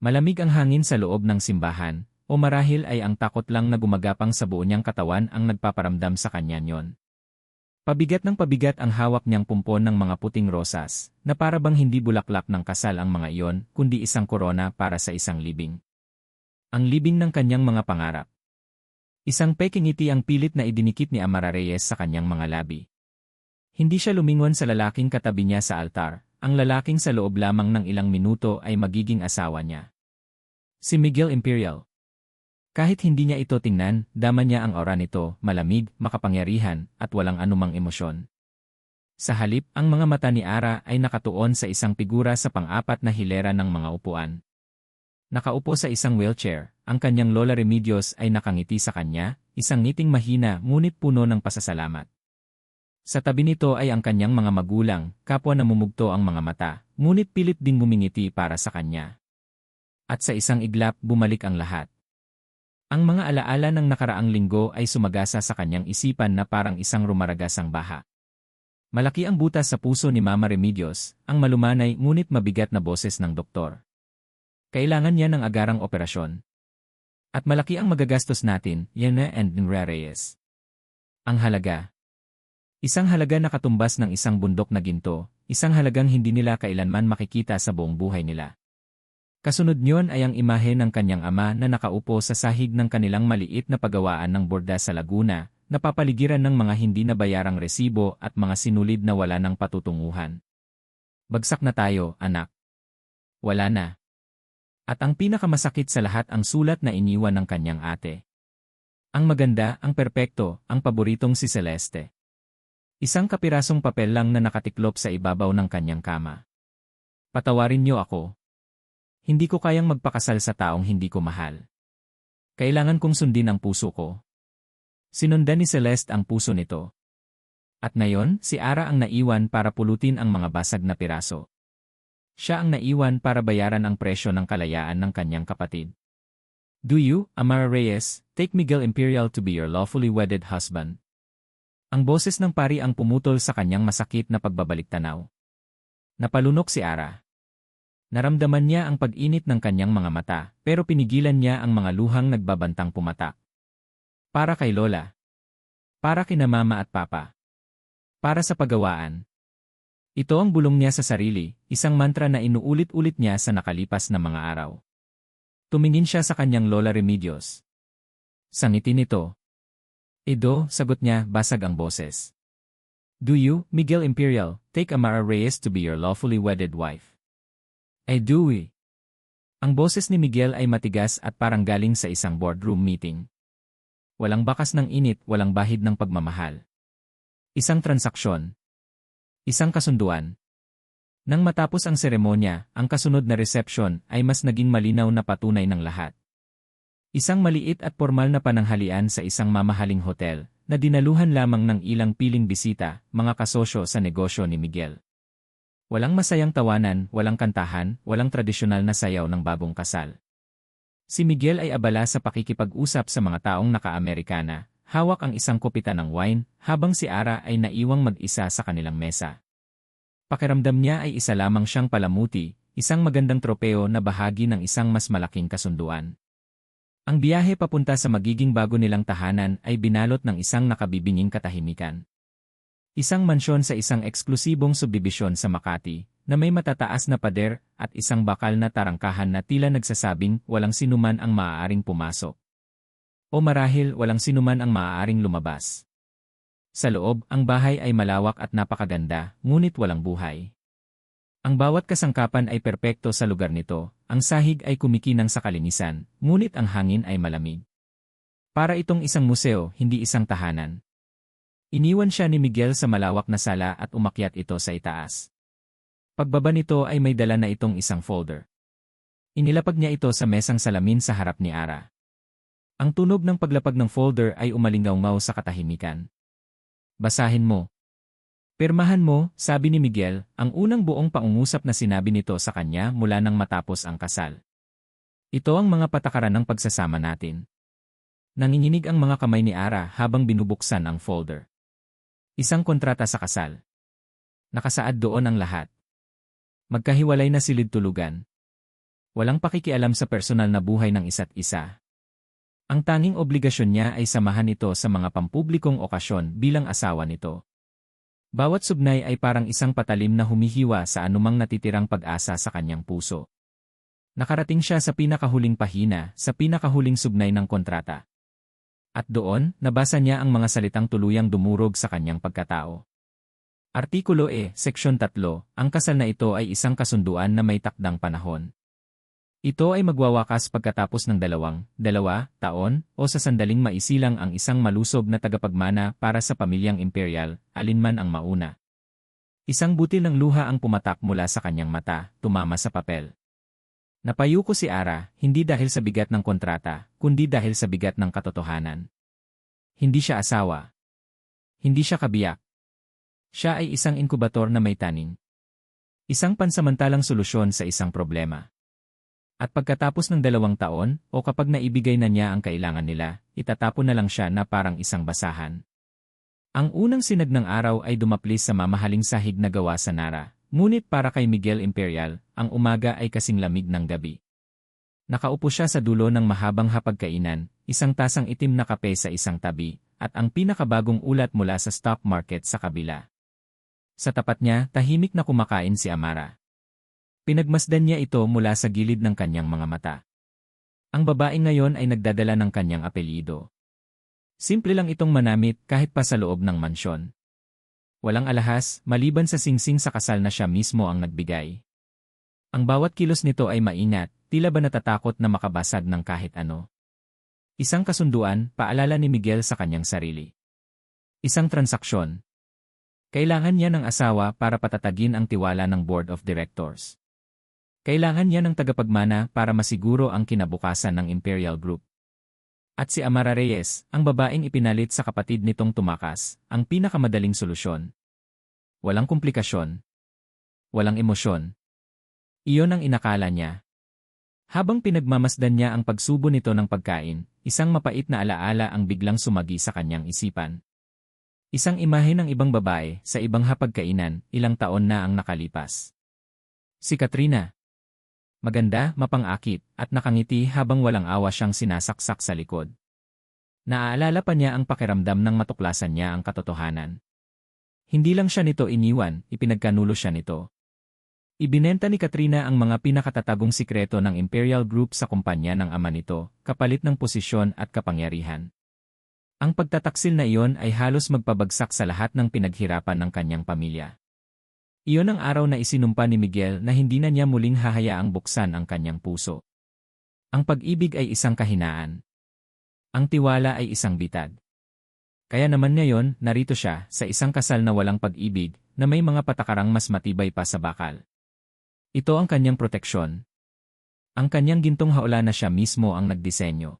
Malamig ang hangin sa loob ng simbahan, o marahil ay ang takot lang na gumagapang sa buo niyang katawan ang nagpaparamdam sa kanya niyon. Pabigat ng pabigat ang hawak niyang pumpon ng mga puting rosas, na para bang hindi bulaklak ng kasal ang mga iyon, kundi isang korona para sa isang libing. Ang libing ng kanyang mga pangarap. Isang peking ngiti ang pilit na idinikit ni Amara Reyes sa kanyang mga labi. Hindi siya lumingon sa lalaking katabi niya sa altar, ang lalaking sa loob lamang ng ilang minuto ay magiging asawa niya. Si Miguel Imperial. Kahit hindi niya ito tingnan, dama niya ang aura nito, malamig, makapangyarihan, at walang anumang emosyon. Sa halip, ang mga mata ni Ara ay nakatuon sa isang figura sa pang-apat na hilera ng mga upuan. Nakaupo sa isang wheelchair, ang kanyang Lola Remedios ay nakangiti sa kanya, isang ngiting mahina ngunit puno ng pasasalamat. Sa tabi nito ay ang kanyang mga magulang, kapwa namumugto ang mga mata, ngunit pilit ding bumingiti para sa kanya. At sa isang iglap, bumalik ang lahat. Ang mga alaala ng nakaraang linggo ay sumagasa sa kanyang isipan na parang isang rumaragasang baha. Malaki ang butas sa puso ni Mama Remedios, ang malumanay ngunit mabigat na boses ng doktor. Kailangan niya ng agarang operasyon. At malaki ang magagastos natin, Yana and Reyes. Ang halaga. Isang halaga na katumbas ng isang bundok na ginto, isang halagang hindi nila kailanman makikita sa buong buhay nila. Kasunod niyon ay ang imahe ng kanyang ama na nakaupo sa sahig ng kanilang maliit na pagawaan ng borda sa Laguna, napapaligiran ng mga hindi nabayarang resibo at mga sinulid na wala ng patutunguhan. Bagsak na tayo, anak. Wala na. At ang pinakamasakit sa lahat ang sulat na iniwan ng kanyang ate. Ang maganda, ang perpekto, ang paboritong si Celeste. Isang kapirasong papel lang na nakatiklop sa ibabaw ng kanyang kama. Patawarin niyo ako. Hindi ko kayang magpakasal sa taong hindi ko mahal. Kailangan kong sundin ang puso ko. Sinundan ni Celeste ang puso nito. At ngayon, si Ara ang naiwan para pulutin ang mga basag na piraso. Siya ang naiwan para bayaran ang presyo ng kalayaan ng kanyang kapatid. Do you, Amara Reyes, take Miguel Imperial to be your lawfully wedded husband? Ang boses ng pari ang pumutol sa kanyang masakit na pagbabalik-tanaw. Napalunok si Ara. Naramdaman niya ang pag-init ng kanyang mga mata, pero pinigilan niya ang mga luhang nagbabantang pumatak. Para kay Lola. Para kina Mama at Papa. Para sa pagawaan. Ito ang bulong niya sa sarili, isang mantra na inuulit-ulit niya sa nakalipas na mga araw. Tumingin siya sa kanyang Lola Remedios. Sa ngiti nito. Edo, sagot niya, basag ang boses. Do you, Miguel Imperial, take Amara Reyes to be your lawfully wedded wife? I do. Ang boses ni Miguel ay matigas at parang galing sa isang boardroom meeting. Walang bakas ng init, walang bahid ng pagmamahal. Isang transaksyon. Isang kasunduan. Nang matapos ang seremonya, ang kasunod na reception ay mas naging malinaw na patunay ng lahat. Isang maliit at formal na pananghalian sa isang mamahaling hotel, na dinaluhan lamang ng ilang piling bisita, mga kasosyo sa negosyo ni Miguel. Walang masayang tawanan, walang kantahan, walang tradisyonal na sayaw ng bagong kasal. Si Miguel ay abala sa pakikipag-usap sa mga taong naka-Amerikana, hawak ang isang kopita ng wine, habang si Ara ay naiwang mag-isa sa kanilang mesa. Pakiramdam niya ay isa lamang siyang palamuti, isang magandang tropeo na bahagi ng isang mas malaking kasunduan. Ang biyahe papunta sa magiging bago nilang tahanan ay binalot ng isang nakabibinging katahimikan. Isang mansyon sa isang eksklusibong subdibisyon sa Makati, na may matataas na pader at isang bakal na tarangkahan na tila nagsasabing walang sinuman ang maaaring pumasok. O marahil walang sinuman ang maaaring lumabas. Sa loob, ang bahay ay malawak at napakaganda, ngunit walang buhay. Ang bawat kasangkapan ay perpekto sa lugar nito, ang sahig ay kumikinang sa kalinisan, ngunit ang hangin ay malamig. Para itong isang museo, hindi isang tahanan. Iniwan siya ni Miguel sa malawak na sala at umakyat ito sa itaas. Pagbaba nito ay may dala na itong isang folder. Inilapag niya ito sa mesang salamin sa harap ni Ara. Ang tunog ng paglapag ng folder ay umalingaw-ngaw sa katahimikan. Basahin mo. Pirmahan mo, sabi ni Miguel, ang unang buong pangungusap na sinabi nito sa kanya mula nang matapos ang kasal. Ito ang mga patakaran ng pagsasama natin. Nanginginig ang mga kamay ni Ara habang binubuksan ang folder. Isang kontrata sa kasal. Nakasaad doon ang lahat. Magkahiwalay na silid tulugan. Walang pakikialam sa personal na buhay ng isa't isa. Ang tanging obligasyon niya ay samahan ito sa mga pampublikong okasyon bilang asawa nito. Bawat sugnay ay parang isang patalim na humihiwa sa anumang natitirang pag-asa sa kanyang puso. Nakarating siya sa pinakahuling pahina, sa pinakahuling sugnay ng kontrata. At doon, nabasa niya ang mga salitang tuluyang dumurog sa kanyang pagkatao. Artikulo E, Seksyon 3, ang kasal na ito ay isang kasunduan na may takdang panahon. Ito ay magwawakas pagkatapos ng 2 taon o sa sandaling maisilang ang isang malusog na tagapagmana para sa pamilyang imperial, alinman ang mauna. Isang butil ng luha ang pumatak mula sa kanyang mata, tumama sa papel. Napayuko si Ara, hindi dahil sa bigat ng kontrata, kundi dahil sa bigat ng katotohanan. Hindi siya asawa. Hindi siya kabiyak. Siya ay isang inkubator na may taning. Isang pansamantalang solusyon sa isang problema. At pagkatapos ng 2 taon, o kapag naibigay na niya ang kailangan nila, itatapon na lang siya na parang isang basahan. Ang unang sinag ng araw ay dumaplis sa mamahaling sahig na gawa sa Nara, ngunit para kay Miguel Imperial, ang umaga ay kasing lamig ng gabi. Nakaupo siya sa dulo ng mahabang hapagkainan, isang tasang itim na kape sa isang tabi, at ang pinakabagong ulat mula sa stock market sa kabila. Sa tapat niya, tahimik na kumakain si Amara. Pinagmasdan niya ito mula sa gilid ng kanyang mga mata. Ang babae ngayon ay nagdadala ng kanyang apelyido. Simple lang itong manamit kahit pa sa loob ng mansyon. Walang alahas, maliban sa singsing sa kasal na siya mismo ang nagbigay. Ang bawat kilos nito ay maingat, tila ba natatakot na makabasag ng kahit ano. Isang kasunduan, paalala ni Miguel sa kanyang sarili. Isang transaksyon. Kailangan niya ng asawa para patatagin ang tiwala ng Board of Directors. Kailangan niya ng tagapagmana para masiguro ang kinabukasan ng Imperial Group. At si Amara Reyes, ang babaeng ipinalit sa kapatid nitong tumakas, ang pinakamadaling solusyon. Walang komplikasyon. Walang emosyon. Iyon ang inakala niya. Habang pinagmamasdan niya ang pagsubo nito ng pagkain, isang mapait na alaala ang biglang sumagi sa kanyang isipan. Isang imahe ng ibang babae sa ibang hapagkainan, ilang taon na ang nakalipas. Si Katrina. Maganda, mapang-akit, at nakangiti habang walang awa siyang sinasaksak sa likod. Naaalala pa niya ang pakiramdam ng matuklasan niya ang katotohanan. Hindi lang siya nito iniwan, ipinagkanulo siya nito. Ibinenta ni Katrina ang mga pinakatatagong sikreto ng Imperial Group sa kumpanya ng ama nito, kapalit ng posisyon at kapangyarihan. Ang pagtataksil na iyon ay halos magpabagsak sa lahat ng pinaghirapan ng kanyang pamilya. Iyon ang araw na isinumpa ni Miguel na hindi na niya muling hahayaang buksan ang kanyang puso. Ang pag-ibig ay isang kahinaan. Ang tiwala ay isang bitag. Kaya naman ngayon, narito siya sa isang kasal na walang pag-ibig, na may mga patakarang mas matibay pa sa bakal. Ito ang kanyang proteksyon. Ang kanyang gintong haula na siya mismo ang nagdisenyo.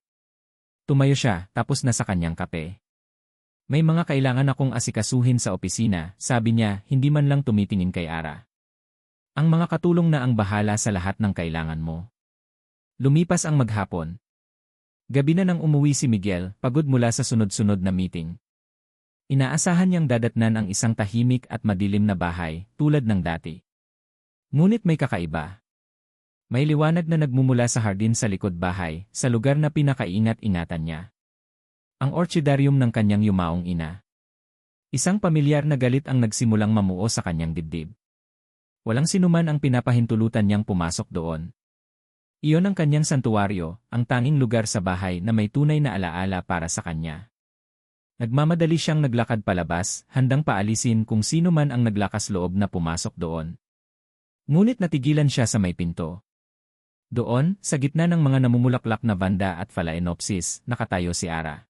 Tumayo siya, tapos na sa kanyang kape. May mga kailangan akong asikasuhin sa opisina, sabi niya, hindi man lang tumitingin kay Ara. Ang mga katulong na ang bahala sa lahat ng kailangan mo. Lumipas ang maghapon. Gabi na nang umuwi si Miguel, pagod mula sa sunod-sunod na meeting. Inaasahan niyang dadatnan ang isang tahimik at madilim na bahay, tulad ng dati. Ngunit may kakaiba. May liwanag na nagmumula sa hardin sa likod bahay, sa lugar na pinakaingat-ingatan niya. Ang orchidaryum ng kanyang yumaong ina. Isang pamilyar na galit ang nagsimulang mamuo sa kanyang dibdib. Walang sinuman ang pinapahintulutan niyang pumasok doon. Iyon ang kanyang santuwaryo, ang tanging lugar sa bahay na may tunay na alaala para sa kanya. Nagmamadali siyang naglakad palabas, handang paalisin kung sino man ang naglakas loob na pumasok doon. Ngunit natigilan siya sa may pinto. Doon, sa gitna ng mga namumulaklak na vanda at phalaenopsis, nakatayo si Ara.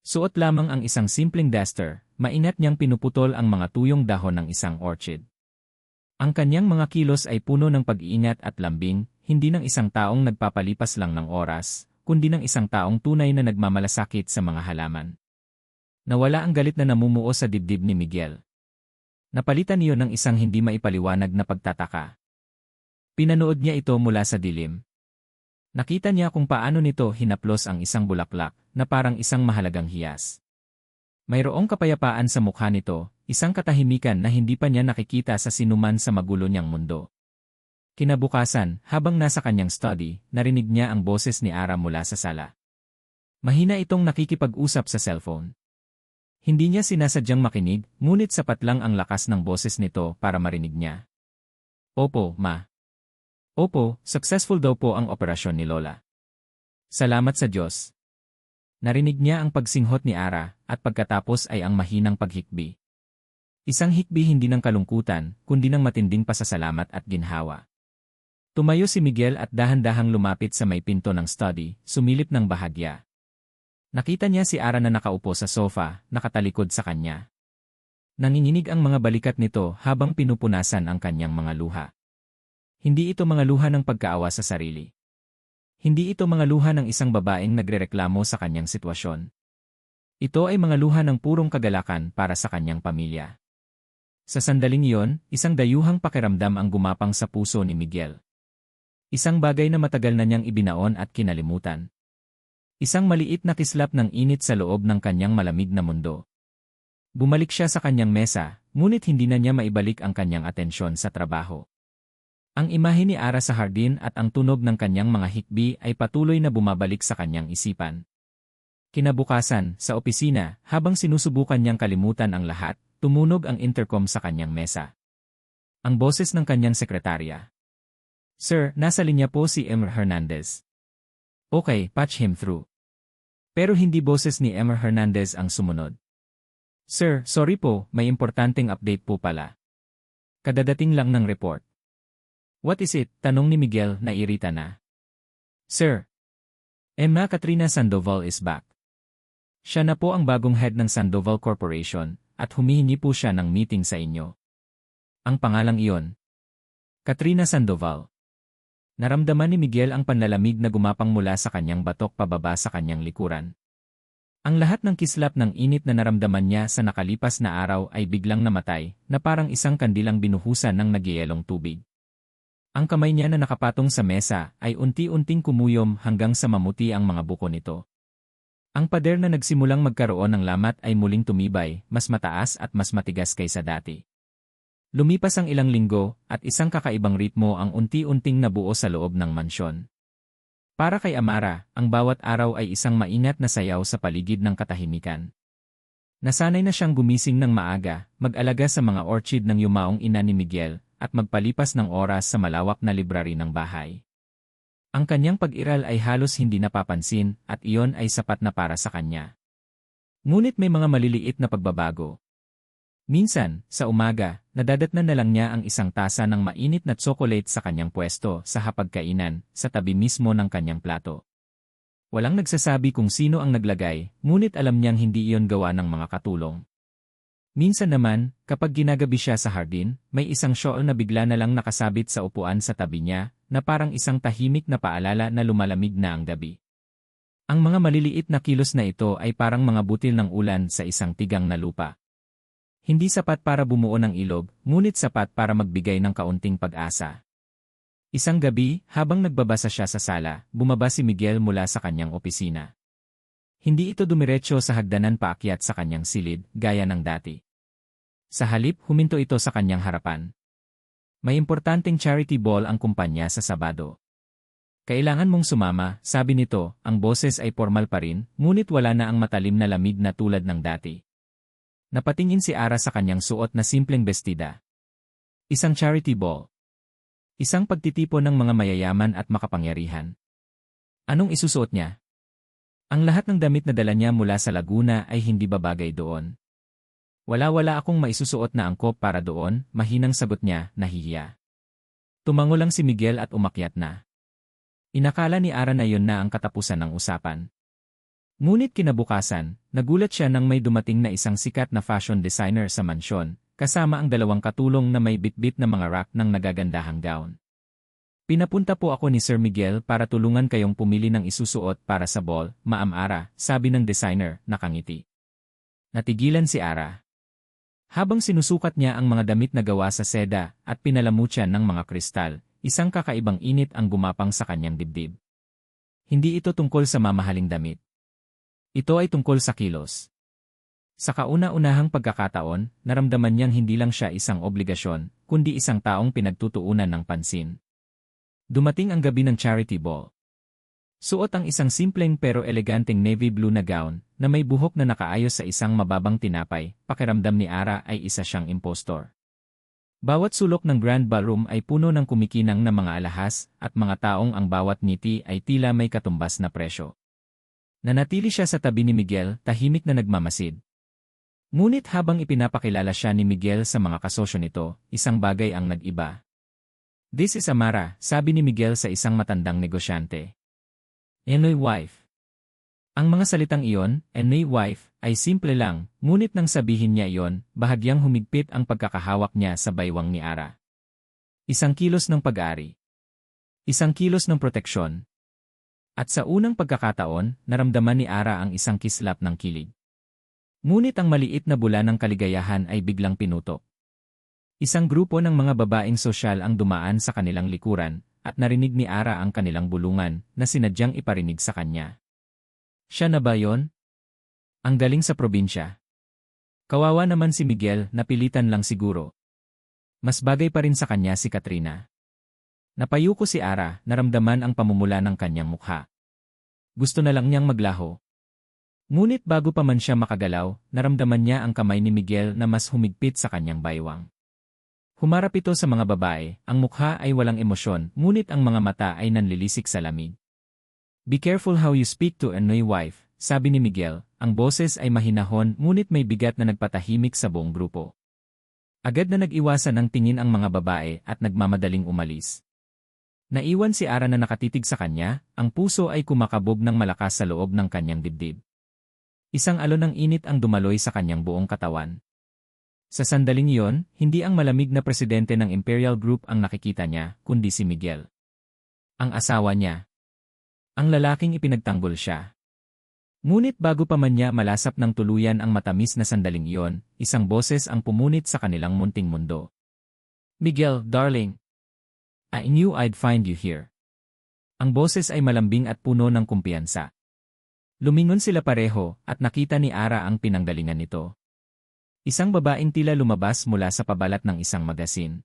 Suot lamang ang isang simpleng duster, maingat niyang pinuputol ang mga tuyong dahon ng isang orchid. Ang kanyang mga kilos ay puno ng pag-iingat at lambing, hindi ng isang taong nagpapalipas lang ng oras, kundi ng isang taong tunay na nagmamalasakit sa mga halaman. Nawala ang galit na namumuo sa dibdib ni Miguel. Napalitan niyo ng isang hindi maipaliwanag na pagtataka. Pinanood niya ito mula sa dilim. Nakita niya kung paano nito hinaplos ang isang bulaklak, na parang isang mahalagang hiyas. Mayroong kapayapaan sa mukha nito, isang katahimikan na hindi pa niya nakikita sa sinuman sa magulo niyang mundo. Kinabukasan, habang nasa kanyang study, narinig niya ang boses ni Ara mula sa sala. Mahina itong nakikipag-usap sa cellphone. Hindi niya sinasadyang makinig, ngunit sapat lang ang lakas ng boses nito para marinig niya. Opo, ma. Opo, successful daw po ang operasyon ni Lola. Salamat sa Diyos. Narinig niya ang pagsinghot ni Ara, at pagkatapos ay ang mahinang paghikbi. Isang hikbi hindi ng kalungkutan, kundi ng matinding pasasalamat at ginhawa. Tumayo si Miguel at dahan-dahang lumapit sa may pinto ng study, sumilip ng bahagya. Nakita niya si Ara na nakaupo sa sofa, nakatalikod sa kanya. Nanginginig ang mga balikat nito habang pinupunasan ang kanyang mga luha. Hindi ito mga luha ng pagkaawa sa sarili. Hindi ito mga luha ng isang babaeng nagrereklamo sa kanyang sitwasyon. Ito ay mga luha ng purong kagalakan para sa kanyang pamilya. Sa sandaling iyon, isang dayuhang pakiramdam ang gumapang sa puso ni Miguel. Isang bagay na matagal na niyang ibinaon at kinalimutan. Isang maliit na kislap ng init sa loob ng kanyang malamig na mundo. Bumalik siya sa kanyang mesa, ngunit hindi na niya maibalik ang kanyang atensyon sa trabaho. Ang imahe ni Ara sa hardin at ang tunog ng kanyang mga hikbi ay patuloy na bumabalik sa kanyang isipan. Kinabukasan, sa opisina, habang sinusubukan niyang kalimutan ang lahat, tumunog ang intercom sa kanyang mesa. Ang boses ng kanyang sekretarya. Sir, nasa linya po si Emer Hernandez. Okay, patch him through. Pero hindi boses ni Emer Hernandez ang sumunod. Sir, sorry po, may importanteng update po pala. Kadadating lang ng report. What is it? Tanong ni Miguel na irita na. Sir, Emma Katrina Sandoval is back. Siya na po ang bagong head ng Sandoval Corporation at humihingi po siya ng meeting sa inyo. Ang pangalang iyon. Katrina Sandoval. Naramdaman ni Miguel ang panlalamig na gumapang mula sa kanyang batok pababa sa kanyang likuran. Ang lahat ng kislap ng init na naramdaman niya sa nakalipas na araw ay biglang namatay, na parang isang kandilang binuhusan ng nagyayelong tubig. Ang kamay niya na nakapatong sa mesa ay unti-unting kumuyom hanggang sa mamuti ang mga buko nito. Ang pader na nagsimulang magkaroon ng lamat ay muling tumibay, mas mataas at mas matigas kaysa dati. Lumipas ang ilang linggo, at isang kakaibang ritmo ang unti-unting nabuo sa loob ng mansyon. Para kay Amara, ang bawat araw ay isang maingat na sayaw sa paligid ng katahimikan. Nasanay na siyang gumising ng maaga, mag-alaga sa mga orchid ng yumaong ina ni Miguel, at magpalipas ng oras sa malawak na library ng bahay. Ang kanyang pag-iral ay halos hindi napapansin, at iyon ay sapat na para sa kanya. Ngunit may mga maliliit na pagbabago. Minsan, sa umaga, nadadatnan na lang niya ang isang tasa ng mainit na tsokolate sa kanyang pwesto sa hapagkainan, sa tabi mismo ng kanyang plato. Walang nagsasabi kung sino ang naglagay, ngunit alam niyang hindi iyon gawa ng mga katulong. Minsan naman, kapag ginagabi siya sa hardin, may isang shawl na bigla na lang nakasabit sa upuan sa tabi niya, na parang isang tahimik na paalala na lumalamig na ang gabi. Ang mga maliliit na kilos na ito ay parang mga butil ng ulan sa isang tigang na lupa. Hindi sapat para bumuo ng ilog, ngunit sapat para magbigay ng kaunting pag-asa. Isang gabi, habang nagbabasa siya sa sala, bumaba si Miguel mula sa kanyang opisina. Hindi ito dumiretso sa hagdanan paakyat sa kanyang silid, gaya ng dati. Sa halip, huminto ito sa kanyang harapan. May importanteng charity ball ang kumpanya sa Sabado. Kailangan mong sumama, sabi nito, ang boses ay formal pa rin, ngunit wala na ang matalim na lamig na tulad ng dati. Napatingin si Ara sa kanyang suot na simpleng bestida. Isang charity ball. Isang pagtitipon ng mga mayayaman at makapangyarihan. Anong isusuot niya? Ang lahat ng damit na dala niya mula sa Laguna ay hindi babagay doon. Wala akong maisusuot na angkop para doon, mahinang sagot niya, nahihiya. Tumango lang si Miguel at umakyat na. Inakala ni Ara na yun na ang katapusan ng usapan. Ngunit kinabukasan, nagulat siya nang may dumating na isang sikat na fashion designer sa mansyon, kasama ang dalawang katulong na may bitbit na mga rack ng nagagandahang gown. Pinapunta po ako ni Sir Miguel para tulungan kayong pumili ng isusuot para sa ball, Ma'am Ara, sabi ng designer, nakangiti. Natigilan si Ara. Habang sinusukat niya ang mga damit na gawa sa seda at pinalamutyan ng mga kristal, isang kakaibang init ang gumapang sa kanyang dibdib. Hindi ito tungkol sa mamahaling damit. Ito ay tungkol sa kilos. Sa kauna-unahang pagkakataon, naramdaman niyang hindi lang siya isang obligasyon, kundi isang taong pinagtutuunan ng pansin. Dumating ang gabi ng charity ball. Suot ang isang simpleng pero eleganteng navy blue na gown na may buhok na nakaayos sa isang mababang tinapay, pakiramdam ni Ara ay isa siyang impostor. Bawat sulok ng grand ballroom ay puno ng kumikinang na mga alahas at mga taong ang bawat ngiti ay tila may katumbas na presyo. Nanatili siya sa tabi ni Miguel, tahimik na nagmamasid. Ngunit habang ipinapakilala siya ni Miguel sa mga kasosyo nito, isang bagay ang nag-iba. "This is Amara," sabi ni Miguel sa isang matandang negosyante. "Enoy wife." Ang mga salitang iyon, "Enoy wife," ay simple lang, ngunit nang sabihin niya iyon, bahagyang humigpit ang pagkakahawak niya sa baywang ni Ara. Isang kilos ng pag-ari. Isang kilos ng proteksyon. At sa unang pagkakataon, naramdaman ni Ara ang isang kislap ng kilig. Ngunit ang maliit na bula ng kaligayahan ay biglang pinutok. Isang grupo ng mga babaeng sosyal ang dumaan sa kanilang likuran, at narinig ni Ara ang kanilang bulungan na sinadyang iparinig sa kanya. Siya na ba yon? Ang galing sa probinsya. Kawawa naman si Miguel, napilitan lang siguro. Mas bagay pa rin sa kanya si Katrina. Napayuko si Ara, naramdaman ang pamumula ng kanyang mukha. Gusto na lang niyang maglaho. Ngunit bago pa man siya makagalaw, naramdaman niya ang kamay ni Miguel na mas humigpit sa kanyang baywang. Humarap ito sa mga babae, ang mukha ay walang emosyon, ngunit ang mga mata ay nanlilisik sa lamig. "Be careful how you speak to Enoy wife," sabi ni Miguel, ang boses ay mahinahon ngunit may bigat na nagpatahimik sa buong grupo. Agad na nag-iwasan ng tingin ang mga babae at nagmamadaling umalis. Naiwan si Ara na nakatitig sa kanya, ang puso ay kumakabog ng malakas sa loob ng kanyang dibdib. Isang alon ng init ang dumaloy sa kanyang buong katawan. Sa sandaling iyon, hindi ang malamig na presidente ng Imperial Group ang nakikita niya, kundi si Miguel. Ang asawa niya. Ang lalaking ipinagtanggol siya. Ngunit bago pa man niya malasap ng tuluyan ang matamis na sandaling iyon, isang boses ang pumunit sa kanilang munting mundo. "Miguel, darling. I knew I'd find you here." Ang boses ay malambing at puno ng kumpiyansa. Lumingon sila pareho at nakita ni Ara ang pinanggalingan nito. Isang babaeng tila lumabas mula sa pabalat ng isang magasin.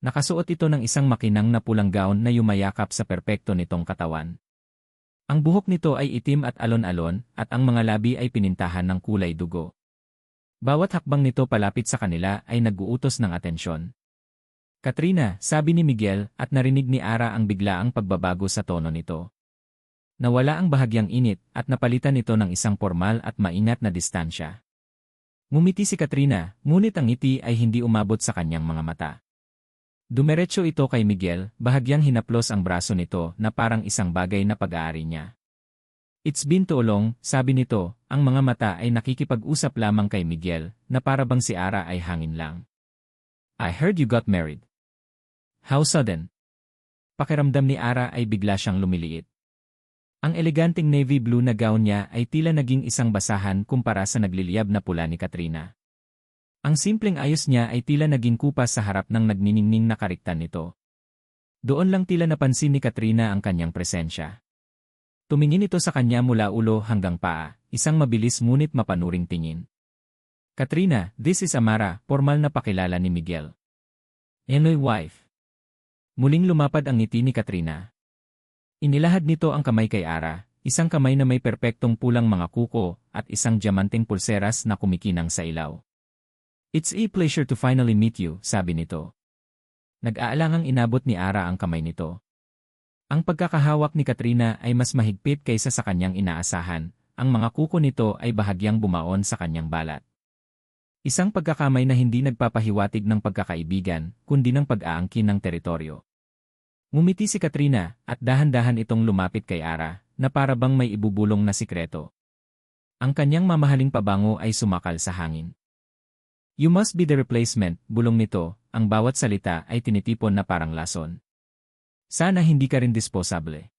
Nakasuot ito ng isang makinang na pulang gown na yumayakap sa perpekto nitong katawan. Ang buhok nito ay itim at alon-alon at ang mga labi ay pinintahan ng kulay dugo. Bawat hakbang nito palapit sa kanila ay nag-uutos ng atensyon. "Katrina," sabi ni Miguel at narinig ni Ara ang biglaang pagbabago sa tono nito. Nawala ang bahagyang init at napalitan ito ng isang formal at maingat na distansya. Ngumiti si Katrina, ngunit ang ngiti ay hindi umabot sa kanyang mga mata. Dumiretso ito kay Miguel, bahagyang hinaplos ang braso nito na parang isang bagay na pag-aari niya. "It's been too long," sabi nito, ang mga mata ay nakikipag-usap lamang kay Miguel, na para bang si Ara ay hangin lang. "I heard you got married. How sudden?" Pakiramdam ni Ara ay bigla siyang lumiliit. Ang eleganteng navy blue na gown niya ay tila naging isang basahan kumpara sa nagliliyab na pula ni Katrina. Ang simpleng ayos niya ay tila naging kupas sa harap ng nagniningning na kariktan nito. Doon lang tila napansin ni Katrina ang kanyang presensya. Tumingin ito sa kanya mula ulo hanggang paa, isang mabilis ngunit mapanuring tingin. "Katrina, this is Amara," formal na pakilala ni Miguel. "Enoy wife." Muling lumapad ang ngiti ni Katrina. Inilahad nito ang kamay kay Ara, isang kamay na may perpektong pulang mga kuko at isang diamanteng pulseras na kumikinang sa ilaw. "It's a pleasure to finally meet you," sabi nito. Nag-aalangang inabot ni Ara ang kamay nito. Ang pagkakahawak ni Katrina ay mas mahigpit kaysa sa kanyang inaasahan, ang mga kuko nito ay bahagyang bumaon sa kanyang balat. Isang pagkakamay na hindi nagpapahiwatig ng pagkakaibigan, kundi ng pag-aangkin ng teritoryo. Ngumiti si Katrina at dahan-dahan itong lumapit kay Ara, na para bang may ibubulong na sikreto. Ang kanyang mamahaling pabango ay sumakal sa hangin. "You must be the replacement," bulong nito, ang bawat salita ay tinitipon na parang lason. "Sana hindi ka rin disposable."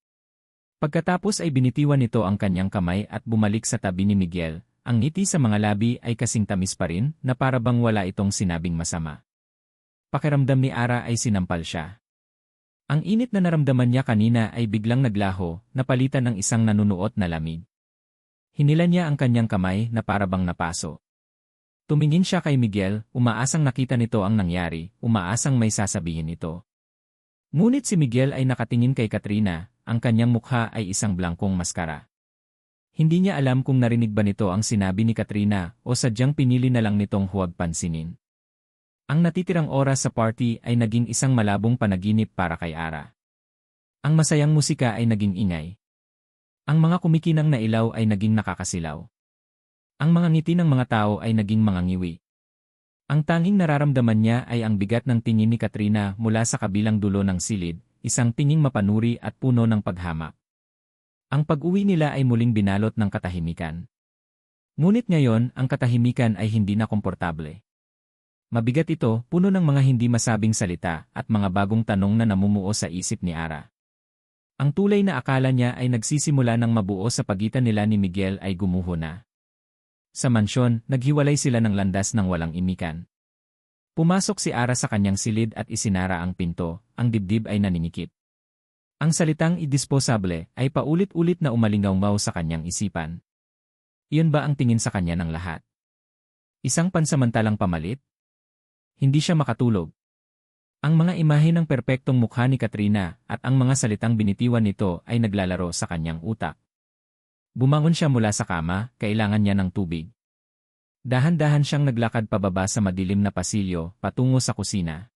Pagkatapos ay binitiwan nito ang kanyang kamay at bumalik sa tabi ni Miguel, ang ngiti sa mga labi ay kasing tamis pa rin na para bang wala itong sinabing masama. Pakiramdam ni Ara ay sinampal siya. Ang init na naramdaman niya kanina ay biglang naglaho, napalitan ng isang nanunuot na lamig. Hinilan niya ang kanyang kamay na para bang napaso. Tumingin siya kay Miguel, umaasang nakita nito ang nangyari, umaasang may sasabihin ito. Ngunit si Miguel ay nakatingin kay Katrina, ang kanyang mukha ay isang blangkong maskara. Hindi niya alam kung narinig ba nito ang sinabi ni Katrina o sadyang pinili na lang nitong huwag pansinin. Ang natitirang oras sa party ay naging isang malabong panaginip para kay Ara. Ang masayang musika ay naging ingay. Ang mga kumikinang na ilaw ay naging nakakasilaw. Ang mga ngiti ng mga tao ay naging mga ngiwi. Ang tanging nararamdaman niya ay ang bigat ng tingin ni Katrina mula sa kabilang dulo ng silid, isang tinging mapanuri at puno ng paghamak. Ang pag-uwi nila ay muling binalot ng katahimikan. Ngunit ngayon, ang katahimikan ay hindi na komportable. Mabigat ito, puno ng mga hindi masabing salita at mga bagong tanong na namumuo sa isip ni Ara. Ang tulay na akala niya ay nagsisimula ng mabuo sa pagitan nila ni Miguel ay gumuho na. Sa mansyon, naghiwalay sila ng landas ng walang imikan. Pumasok si Ara sa kanyang silid at isinara ang pinto, ang dibdib ay naninikip. Ang salitang idisposable ay paulit-ulit na umalingaw sa kanyang isipan. Iyon ba ang tingin sa kanya ng lahat? Isang pansamantalang pamalit? Hindi siya makatulog. Ang mga imahe ng perpektong mukha ni Katrina at ang mga salitang binitiwan nito ay naglalaro sa kanyang utak. Bumangon siya mula sa kama, kailangan niya ng tubig. Dahan-dahan siyang naglakad pababa sa madilim na pasilyo, patungo sa kusina.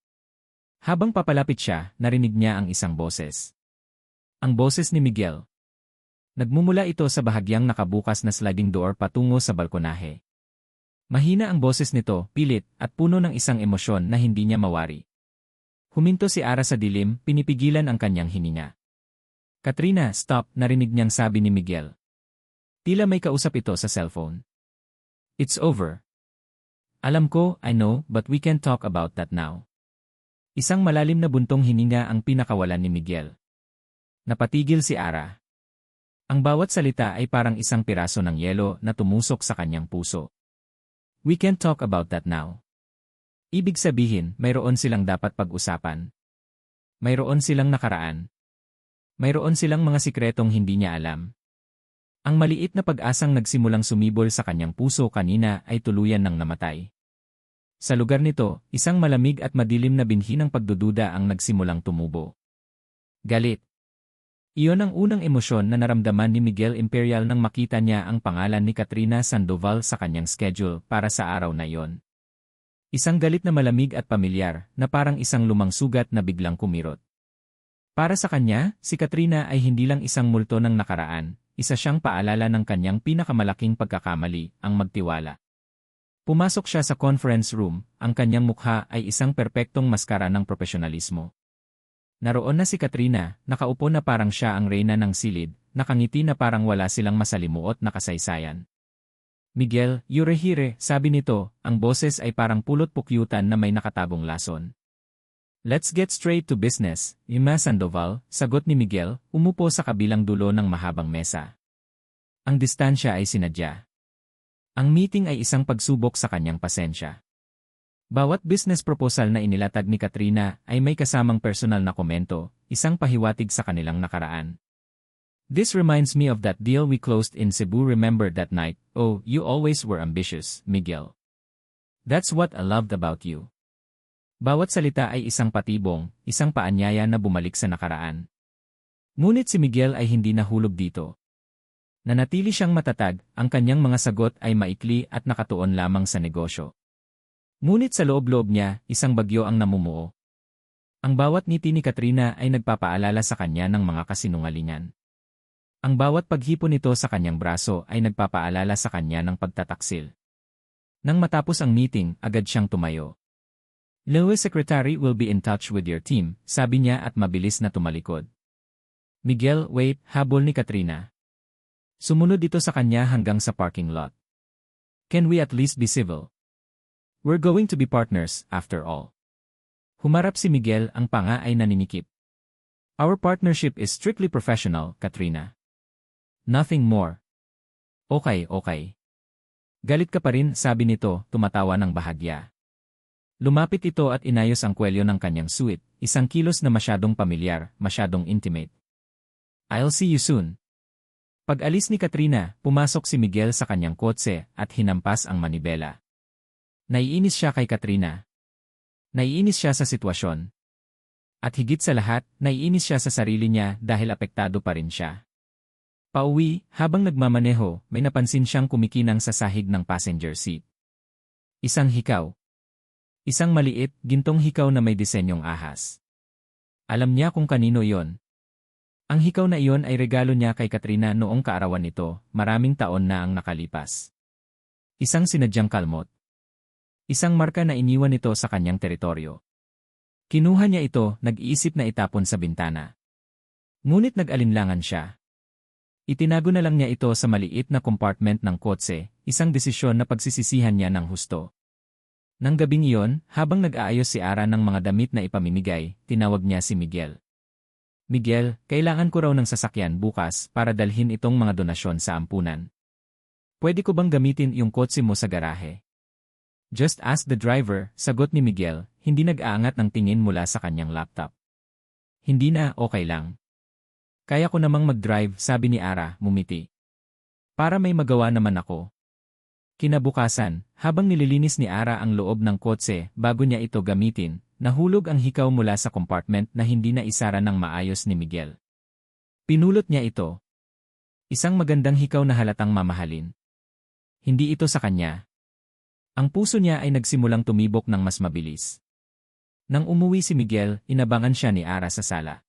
Habang papalapit siya, narinig niya ang isang boses. Ang boses ni Miguel. Nagmumula ito sa bahagyang nakabukas na sliding door patungo sa balkonahe. Mahina ang boses nito, pilit, at puno ng isang emosyon na hindi niya mawari. Huminto si Ara sa dilim, pinipigilan ang kanyang hininga. Katrina, stop, narinig niyang sabi ni Miguel. Tila may kausap ito sa cellphone. It's over. Alam ko, I know, but we can't talk about that now. Isang malalim na buntong hininga ang pinakawalan ni Miguel. Napatigil si Ara. Ang bawat salita ay parang isang piraso ng yelo na tumusok sa kanyang puso. We can't talk about that now. Ibig sabihin, mayroon silang dapat pag-usapan. Mayroon silang nakaraan. Mayroon silang mga sikretong hindi niya alam. Ang maliit na pag-asang nagsimulang sumibol sa kanyang puso kanina ay tuluyan ng namatay. Sa lugar nito, isang malamig at madilim na binhi ng pagdududa ang nagsimulang tumubo. Galit. Iyon ang unang emosyon na naramdaman ni Miguel Imperial nang makita niya ang pangalan ni Katrina Sandoval sa kanyang schedule para sa araw na iyon. Isang galit na malamig at pamilyar na parang isang lumang sugat na biglang kumirot. Para sa kanya, si Katrina ay hindi lang isang multo ng nakaraan, isa siyang paalala ng kanyang pinakamalaking pagkakamali, ang magtiwala. Pumasok siya sa conference room, ang kanyang mukha ay isang perpektong maskara ng profesionalismo. Naroon na si Katrina, nakaupo na parang siya ang reyna ng silid, nakangiti na parang wala silang masalimuot na kasaysayan. Miguel, Yurehire, sabi nito, ang boses ay parang pulot-pukyutan na may nakatagong lason. Let's get straight to business, Ima Sandoval, sagot ni Miguel, umupo sa kabilang dulo ng mahabang mesa. Ang distansya ay sinadya. Ang meeting ay isang pagsubok sa kanyang pasensya. Bawat business proposal na inilatag ni Katrina ay may kasamang personal na komento, isang pahiwatig sa kanilang nakaraan. This reminds me of that deal we closed in Cebu. Remember that night? Oh, you always were ambitious, Miguel. That's what I loved about you. Bawat salita ay isang patibong, isang paanyaya na bumalik sa nakaraan. Ngunit si Miguel ay hindi nahulog dito. Nanatili siyang matatag, ang kanyang mga sagot ay maikli at nakatuon lamang sa negosyo. Ngunit sa loob-loob niya, isang bagyo ang namumuo. Ang bawat ngiti ni Katrina ay nagpapaalala sa kanya ng mga kasinungalingan. Ang bawat paghipon nito sa kanyang braso ay nagpapaalala sa kanya ng pagtataksil. Nang matapos ang meeting, agad siyang tumayo. Louis Secretary will be in touch with your team, sabi niya at mabilis na tumalikod. Miguel, wait, habol ni Katrina. Sumunod ito sa kanya hanggang sa parking lot. Can we at least be civil? We're going to be partners, after all. Humarap si Miguel, ang panga ay naninikip. Our partnership is strictly professional, Katrina. Nothing more. Okay. Galit ka pa rin, sabi nito, tumatawa ng bahagya. Lumapit ito at inayos ang kwelyo ng kanyang suit, isang kilos na masyadong pamilyar, masyadong intimate. I'll see you soon. Pag-alis ni Katrina, pumasok si Miguel sa kanyang kotse at hinampas ang manibela. Naiinis siya kay Katrina. Naiinis siya sa sitwasyon. At higit sa lahat, naiinis siya sa sarili niya dahil apektado pa rin siya. Pauwi, habang nagmamaneho, may napansin siyang kumikinang sa sahig ng passenger seat. Isang hikaw. Isang maliit, gintong hikaw na may disenyong ahas. Alam niya kung kanino iyon. Ang hikaw na iyon ay regalo niya kay Katrina noong kaarawan nito, maraming taon na ang nakalipas. Isang sinadyang kalmot. Isang marka na iniwan nito sa kanyang teritoryo. Kinuha niya ito, nag-iisip na itapon sa bintana. Ngunit nag-alinlangan siya. Itinago na lang niya ito sa maliit na compartment ng kotse, isang desisyon na pagsisisihan niya ng husto. Nang gabing iyon, habang nag-aayos si Ara ng mga damit na ipamimigay, tinawag niya si Miguel. Miguel, kailangan ko raw ng sasakyan bukas para dalhin itong mga donasyon sa ampunan. Pwede ko bang gamitin yung kotse mo sa garahe? Just ask the driver, sagot ni Miguel, hindi nag-aangat ng tingin mula sa kanyang laptop. Hindi na, okay lang. Kaya ko namang mag-drive, sabi ni Ara, mumiti. Para may magawa naman ako. Kinabukasan, habang nililinis ni Ara ang loob ng kotse bago niya ito gamitin, nahulog ang hikaw mula sa compartment na hindi na isara ng maayos ni Miguel. Pinulot niya ito. Isang magandang hikaw na halatang mamahalin. Hindi ito sa kanya. Ang puso niya ay nagsimulang tumibok ng mas mabilis. Nang umuwi si Miguel, inabangan siya ni Ara sa sala.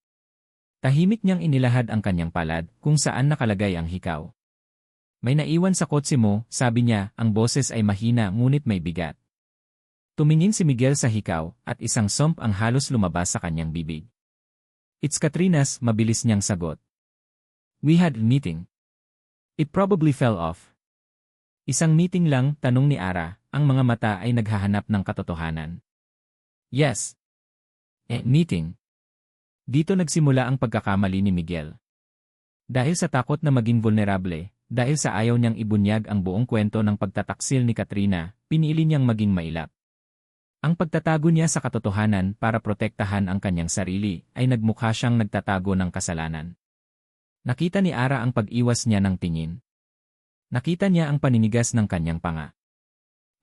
Tahimik niyang inilahad ang kanyang palad kung saan nakalagay ang hikaw. May naiwan sa kotse mo, sabi niya, ang boses ay mahina ngunit may bigat. Tumingin si Miguel sa hikaw at isang somp ang halos lumabas sa kanyang bibig. It's Katrina's, mabilis niyang sagot. We had a meeting. It probably fell off. Isang meeting lang, tanong ni Ara, ang mga mata ay naghahanap ng katotohanan. Yes. Meeting. Dito nagsimula ang pagkakamali ni Miguel. Dahil sa takot na maging vulnerable, dahil sa ayaw niyang ibunyag ang buong kwento ng pagtataksil ni Katrina, pinili niyang maging mailap. Ang pagtatago niya sa katotohanan para protektahan ang kanyang sarili ay nagmukha siyang nagtatago ng kasalanan. Nakita ni Ara ang pag-iwas niya ng tingin. Nakita niya ang paninigas ng kanyang panga.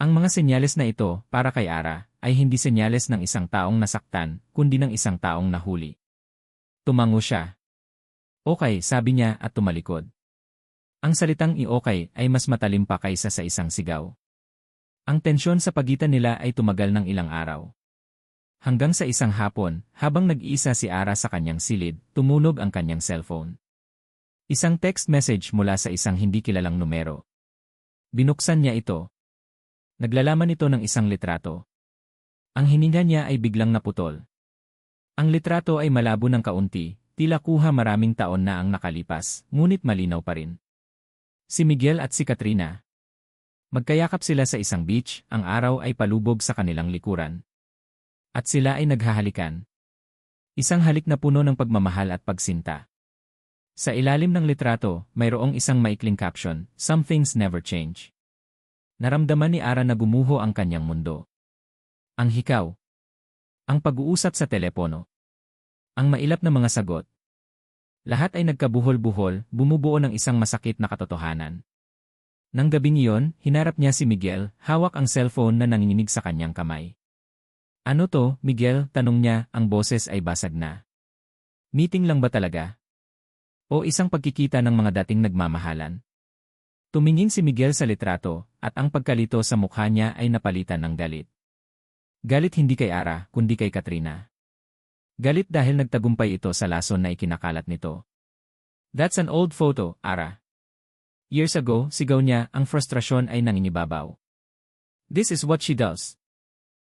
Ang mga senyales na ito, para kay Ara, ay hindi senyales ng isang taong nasaktan, kundi ng isang taong nahuli. Tumango siya. Okay, sabi niya at tumalikod. Ang salitang i-okay ay mas matalim pa kaysa sa isang sigaw. Ang tensyon sa pagitan nila ay tumagal ng ilang araw. Hanggang sa isang hapon, habang nag-iisa si Ara sa kanyang silid, tumunog ang kanyang cellphone. Isang text message mula sa isang hindi kilalang numero. Binuksan niya ito. Naglalaman ito ng isang litrato. Ang hininga niya ay biglang naputol. Ang litrato ay malabo ng kaunti, tila kuha maraming taon na ang nakalipas, ngunit malinaw pa rin. Si Miguel at si Katrina. Magkayakap sila sa isang beach, ang araw ay palubog sa kanilang likuran. At sila ay naghahalikan. Isang halik na puno ng pagmamahal at pagsinta. Sa ilalim ng litrato, mayroong isang maikling caption, "Some things never change." Naramdaman ni Ara na gumuho ang kanyang mundo. Ang hikaw. Ang pag-uusap sa telepono. Ang mailap na mga sagot. Lahat ay nagkabuhol-buhol, bumubuo ng isang masakit na katotohanan. Nang gabing iyon, hinarap niya si Miguel, hawak ang cellphone na nanginginig sa kanyang kamay. Ano to, Miguel? Tanong niya, ang boses ay basag na. Meeting lang ba talaga? O isang pagkikita ng mga dating nagmamahalan? Tumingin si Miguel sa litrato, at ang pagkalito sa mukha niya ay napalitan ng galit. Galit hindi kay Ara, kundi kay Katrina. Galit dahil nagtagumpay ito sa lason na ikinakalat nito. That's an old photo, Ara. Years ago, sigaw niya, ang frustrasyon ay nangingibabaw. This is what she does.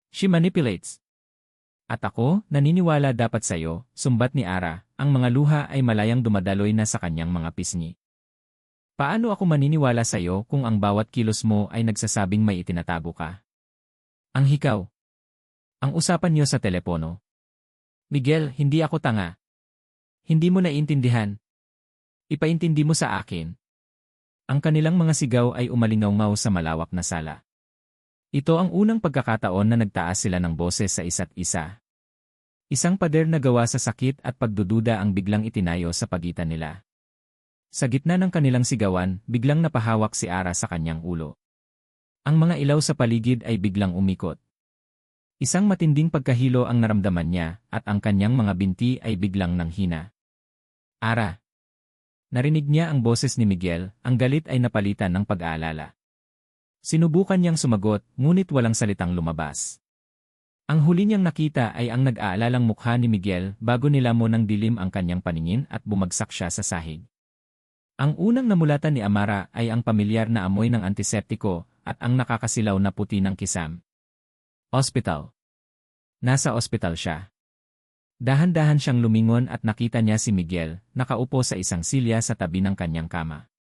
She manipulates. At ako, naniniwala dapat sa'yo, sumbat ni Ara, ang mga luha ay malayang dumadaloy na sa kanyang mga pisngi. Paano ako maniniwala sa'yo kung ang bawat kilos mo ay nagsasabing may itinatago ka? Ang hikaw. Ang usapan niyo sa telepono. Miguel, hindi ako tanga. Hindi mo naiintindihan. Ipaintindi mo sa akin. Ang kanilang mga sigaw ay umalingaw sa malawak na sala. Ito ang unang pagkakataon na nagtaas sila ng boses sa isa't isa. Isang pader na gawa sa sakit at pagdududa ang biglang itinayo sa pagitan nila. Sa gitna ng kanilang sigawan, biglang napahawak si Ara sa kanyang ulo. Ang mga ilaw sa paligid ay biglang umikot. Isang matinding pagkahilo ang naramdaman niya at ang kanyang mga binti ay biglang nanghina. Ara! Narinig niya ang boses ni Miguel, ang galit ay napalitan ng pag-aalala. Sinubukan niyang sumagot, ngunit walang salitang lumabas. Ang huli niyang nakita ay ang nag-aalalang mukha ni Miguel bago nilamon ng dilim ang kanyang paningin at bumagsak siya sa sahig. Ang unang namulatan ni Amara ay ang pamilyar na amoy ng antiseptiko at ang nakakasilaw na puti ng kisam. Ospital. Nasa ospital siya. Dahan-dahan siyang lumingon at nakita niya si Miguel, nakaupo sa isang silya sa tabi ng kanyang kama.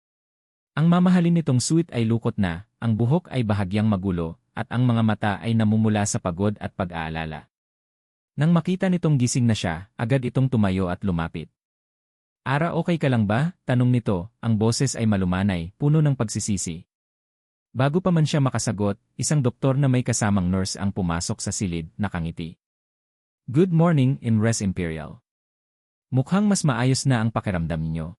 Ang mamahalin nitong suit ay lukot na, ang buhok ay bahagyang magulo, at ang mga mata ay namumula sa pagod at pag-aalala. Nang makita nitong gising na siya, agad itong tumayo at lumapit. Ara, okay ka lang ba? Tanong nito, ang boses ay malumanay, puno ng pagsisisi. Bago pa man siya makasagot, isang doktor na may kasamang nurse ang pumasok sa silid, nakangiti. Good morning, Imres Imperial. Mukhang mas maayos na ang pakiramdam niyo.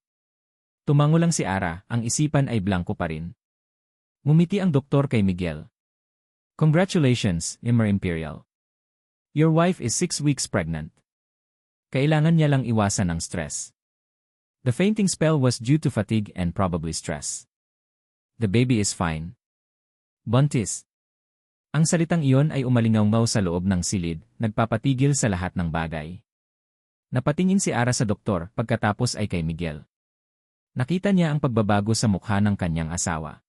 Tumango lang si Ara, ang isipan ay blanko pa rin. Ngumiti ang doktor kay Miguel. Congratulations, Imre Imperial. Your wife is 6 weeks pregnant. Kailangan niya lang iwasan ang stress. The fainting spell was due to fatigue and probably stress. The baby is fine. Buntis. Ang salitang iyon ay umalingaw-ngaw sa loob ng silid, nagpapatigil sa lahat ng bagay. Napatingin si Ara sa doktor, pagkatapos ay kay Miguel. Nakita niya ang pagbabago sa mukha ng kanyang asawa.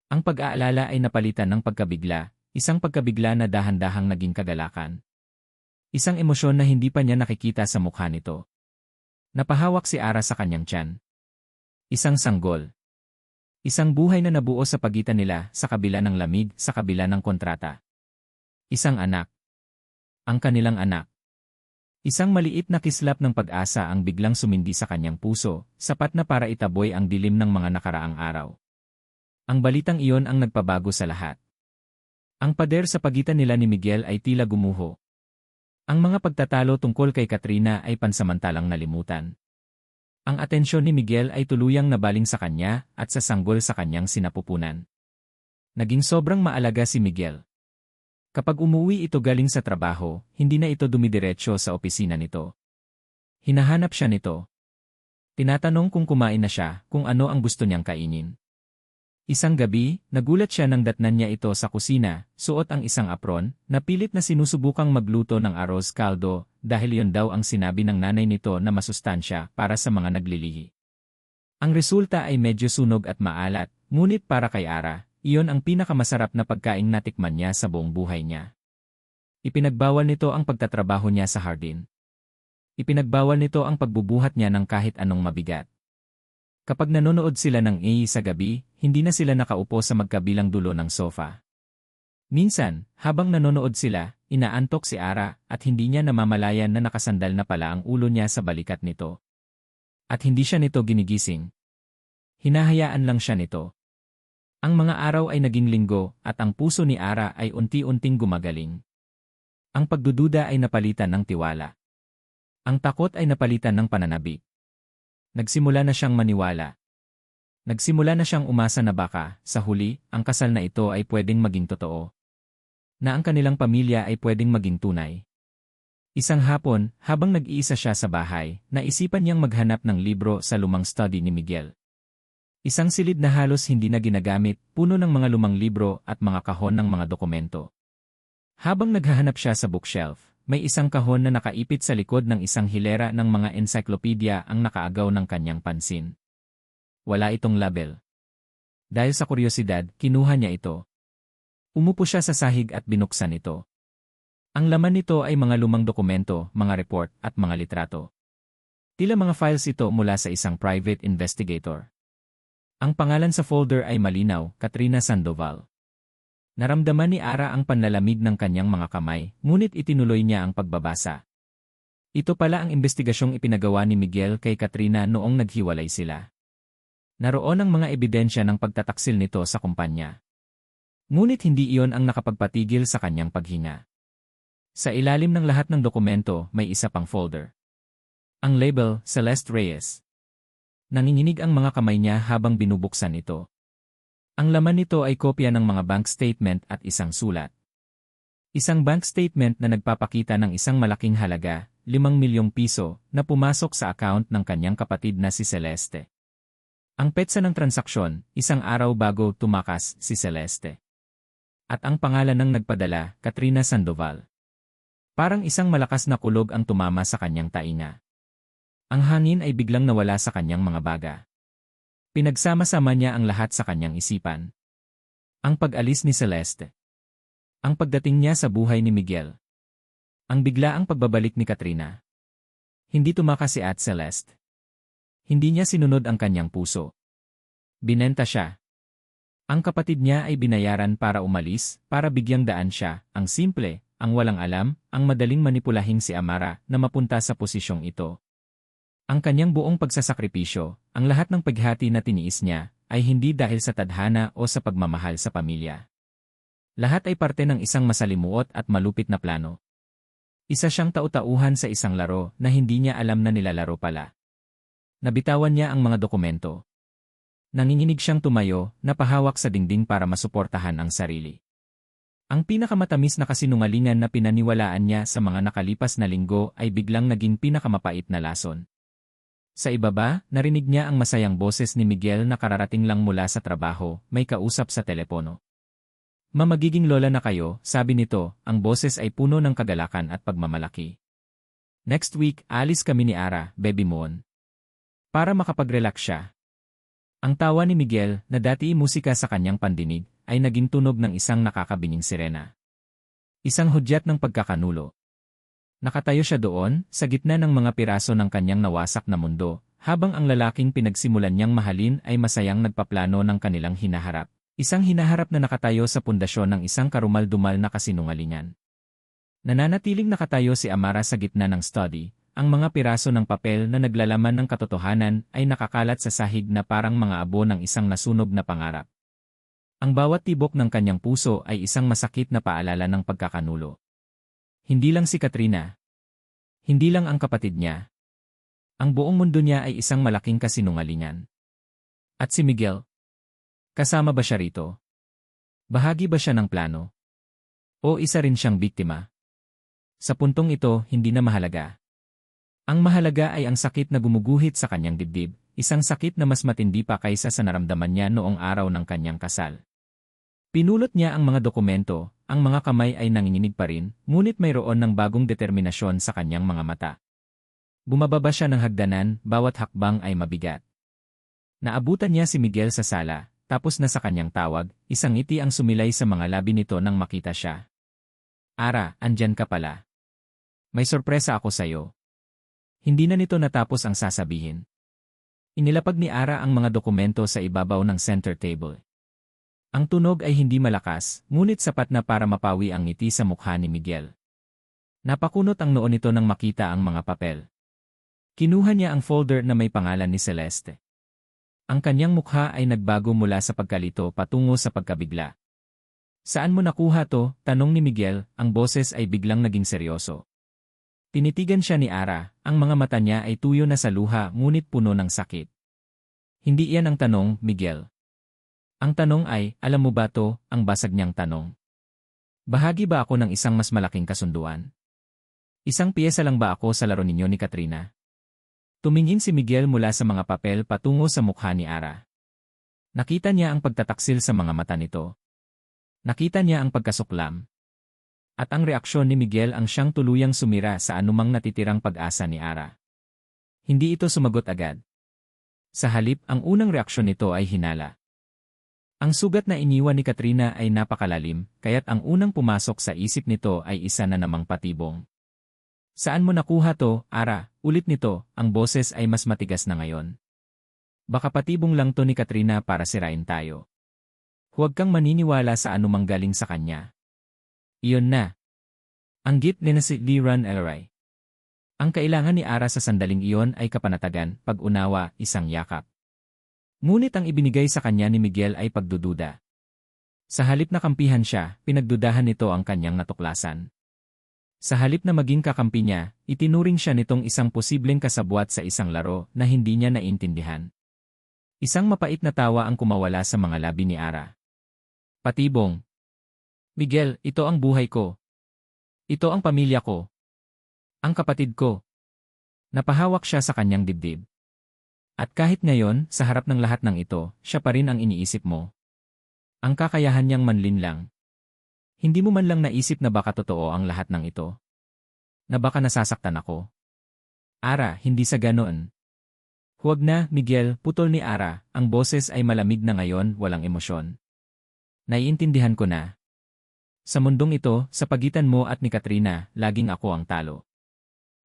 Ang pag-aalala ay napalitan ng pagkabigla, isang pagkabigla na dahan-dahang naging kagalakan. Isang emosyon na hindi pa niya nakikita sa mukha nito. Napahawak si Ara sa kanyang tiyan. Isang sanggol. Isang buhay na nabuo sa pagitan nila, sa kabila ng lamig, sa kabila ng kontrata. Isang anak. Ang kanilang anak. Isang maliit na kislap ng pag-asa ang biglang sumindi sa kanyang puso, sapat na para itaboy ang dilim ng mga nakaraang araw. Ang balitang iyon ang nagpabago sa lahat. Ang pader sa pagitan nila ni Miguel ay tila gumuho. Ang mga pagtatalo tungkol kay Katrina ay pansamantalang nalimutan. Ang atensyon ni Miguel ay tuluyang nabaling sa kanya at sa sanggol sa kanyang sinapupunan. Naging sobrang maalaga si Miguel. Kapag umuwi ito galing sa trabaho, hindi na ito dumidiretso sa opisina nito. Hinahanap siya nito. Tinatanong kung kumain na siya, kung ano ang gusto niyang kainin. Isang gabi, nagulat siya nang datnan niya ito sa kusina, suot ang isang apron, na pilit na sinusubukang magluto ng arroz caldo, dahil yon daw ang sinabi ng nanay nito na masustansya para sa mga naglilihi. Ang resulta ay medyo sunog at maalat, ngunit para kay Ara, iyon ang pinakamasarap na pagkain natikman niya sa buong buhay niya. Ipinagbawal nito ang pagtatrabaho niya sa hardin. Ipinagbawal nito ang pagbubuhat niya ng kahit anong mabigat. Kapag nanonood sila ng AE sa gabi, hindi na sila nakaupo sa magkabilang dulo ng sofa. Minsan, habang nanonood sila, inaantok si Ara at hindi niya namamalayan na nakasandal na pala ang ulo niya sa balikat nito. At hindi siya nito ginigising. Hinahayaan lang siya nito. Ang mga araw ay naging linggo at ang puso ni Ara ay unti-unting gumagaling. Ang pagdududa ay napalitan ng tiwala. Ang takot ay napalitan ng pananabik. Nagsimula na siyang maniwala. Nagsimula na siyang umasa na baka, sa huli, ang kasal na ito ay pwedeng maging totoo. Na ang kanilang pamilya ay pwedeng maging tunay. Isang hapon, habang nag-iisa siya sa bahay, naisipan niyang maghanap ng libro sa lumang study ni Miguel. Isang silid na halos hindi na ginagamit, puno ng mga lumang libro at mga kahon ng mga dokumento. Habang naghahanap siya sa bookshelf, may isang kahon na nakaipit sa likod ng isang hilera ng mga encyclopedia ang nakaagaw ng kanyang pansin. Wala itong label. Dahil sa kuryosidad, kinuha niya ito. Umupo siya sa sahig at binuksan ito. Ang laman nito ay mga lumang dokumento, mga report, at mga litrato. Tila mga files ito mula sa isang private investigator. Ang pangalan sa folder ay malinaw, Katrina Sandoval. Naramdaman ni Ara ang panlalamig ng kanyang mga kamay, ngunit itinuloy niya ang pagbabasa. Ito pala ang investigasyong ipinagawa ni Miguel kay Katrina noong naghiwalay sila. Naroon ang mga ebidensya ng pagtataksil nito sa kumpanya. Ngunit hindi iyon ang nakapagpatigil sa kanyang paghinga. Sa ilalim ng lahat ng dokumento, may isa pang folder. Ang label, Celeste Reyes. Nanginginig ang mga kamay niya habang binubuksan ito. Ang laman nito ay kopya ng mga bank statement at isang sulat. Isang bank statement na nagpapakita ng isang malaking halaga, 5 milyong piso, na pumasok sa account ng kanyang kapatid na si Celeste. Ang petsa ng transaksyon, isang araw bago tumakas si Celeste. At ang pangalan ng nagpadala, Katrina Sandoval. Parang isang malakas na kulog ang tumama sa kanyang tainga. Ang hangin ay biglang nawala sa kanyang mga baga. Pinagsama-sama niya ang lahat sa kanyang isipan. Ang pag-alis ni Celeste. Ang pagdating niya sa buhay ni Miguel. Ang biglaang pagbabalik ni Katrina. Hindi tumakas si Ate Celeste. Hindi niya sinunod ang kanyang puso. Binenta siya. Ang kapatid niya ay binayaran para umalis, para bigyang daan siya, ang simple, ang walang alam, ang madaling manipulahing si Amara na mapunta sa posisyong ito. Ang kanyang buong pagsasakripisyo, ang lahat ng paghati na tiniis niya, ay hindi dahil sa tadhana o sa pagmamahal sa pamilya. Lahat ay parte ng isang masalimuot at malupit na plano. Isa siyang tau-tauhan sa isang laro na hindi niya alam na nilalaro pala. Nabitawan niya ang mga dokumento. Nanginginig siyang tumayo, napahawak sa dingding para masuportahan ang sarili. Ang pinakamatamis na kasinungalingan na pinaniwalaan niya sa mga nakalipas na linggo ay biglang naging pinakamapait na lason. Sa ibaba, narinig niya ang masayang boses ni Miguel na kararating lang mula sa trabaho, may kausap sa telepono. Mamagiging lola na kayo, sabi nito, ang boses ay puno ng kagalakan at pagmamalaki. Next week, alis kami ni Ara, baby moon. Para makapag-relax siya. Ang tawa ni Miguel, na dati musika sa kanyang pandinig, ay naging tunog ng isang nakakabining sirena. Isang hudyat ng pagkakanulo. Nakatayo siya doon, sa gitna ng mga piraso ng kanyang nawasak na mundo, habang ang lalaking pinagsimulan niyang mahalin ay masayang nagpaplano ng kanilang hinaharap. Isang hinaharap na nakatayo sa pundasyon ng isang karumal-dumal na kasinungalingan. Nananatiling nakatayo si Amara sa gitna ng study, ang mga piraso ng papel na naglalaman ng katotohanan ay nakakalat sa sahig na parang mga abo ng isang nasunog na pangarap. Ang bawat tibok ng kanyang puso ay isang masakit na paalala ng pagkakanulo. Hindi lang si Katrina. Hindi lang ang kapatid niya. Ang buong mundo niya ay isang malaking kasinungalingan. At si Miguel? Kasama ba siya rito? Bahagi ba siya ng plano? O isa rin siyang biktima? Sa puntong ito, hindi na mahalaga. Ang mahalaga ay ang sakit na gumuguhit sa kanyang dibdib, isang sakit na mas matindi pa kaysa sa naramdaman niya noong araw ng kanyang kasal. Pinulot niya ang mga dokumento, ang mga kamay ay nanginginig pa rin, ngunit mayroon ng bagong determinasyon sa kanyang mga mata. Bumababa siya ng hagdanan, bawat hakbang ay mabigat. Naabutan niya si Miguel sa sala. Tapos na sa kanyang tawag, isang ngiti ang sumilay sa mga labi nito nang makita siya. Ara, andyan ka pala. May sorpresa ako sa'yo. Hindi na nito natapos ang sasabihin. Inilapag ni Ara ang mga dokumento sa ibabaw ng center table. Ang tunog ay hindi malakas, ngunit sapat na para mapawi ang ngiti sa mukha ni Miguel. Napakunot ang noo nito nang makita ang mga papel. Kinuha niya ang folder na may pangalan ni Celeste. Ang kanyang mukha ay nagbago mula sa pagkalito patungo sa pagkabigla. Saan mo nakuha to? Tanong ni Miguel, ang boses ay biglang naging seryoso. Tinitigan siya ni Ara, ang mga mata niya ay tuyo na sa luha ngunit puno ng sakit. Hindi iyan ang tanong, Miguel. Ang tanong ay, alam mo ba to, ang basag niyang tanong. Bahagi ba ako ng isang mas malaking kasunduan? Isang piyesa lang ba ako sa laro ninyo ni Katrina? Tumingin si Miguel mula sa mga papel patungo sa mukha ni Ara. Nakita niya ang pagtataksil sa mga mata nito. Nakita niya ang pagkasuklam. At ang reaksyon ni Miguel ang siyang tuluyang sumira sa anumang natitirang pag-asa ni Ara. Hindi ito sumagot agad. Sa halip, ang unang reaksyon nito ay hinala. Ang sugat na iniwan ni Katrina ay napakalalim, kaya't ang unang pumasok sa isip nito ay isa na namang patibong. Saan mo nakuha to, Ara? Ulit nito, ang boses ay mas matigas na ngayon. Baka patibong lang to ni Katrina para sirain tayo. Huwag kang maniniwala sa anumang galing sa kanya. Iyon na. Ang git ni na si Liran Elray. Ang kailangan ni Ara sa sandaling iyon ay kapanatagan, pag-unawa, isang yakap. Ngunit ang ibinigay sa kanya ni Miguel ay pagdududa. Sa halip na kampihan siya, pinagdudahan nito ang kanyang natuklasan. Sa halip na maging kakampi niya, itinuring siya nitong isang posibleng kasabwat sa isang laro na hindi niya naintindihan. Isang mapait na tawa ang kumawala sa mga labi ni Ara. Patibong. Miguel, ito ang buhay ko. Ito ang pamilya ko. Ang kapatid ko. Napahawak siya sa kanyang dibdib. At kahit ngayon, sa harap ng lahat ng ito, siya pa rin ang iniisip mo. Ang kakayahan niyang manlinlang. Hindi mo man lang naisip na baka totoo ang lahat ng ito. Na baka nasasaktan ako. Ara, hindi sa ganoon. Huwag na, Miguel, putol ni Ara, ang boses ay malamig na ngayon, walang emosyon. Naiintindihan ko na. Sa mundong ito, sa pagitan mo at ni Katrina, laging ako ang talo.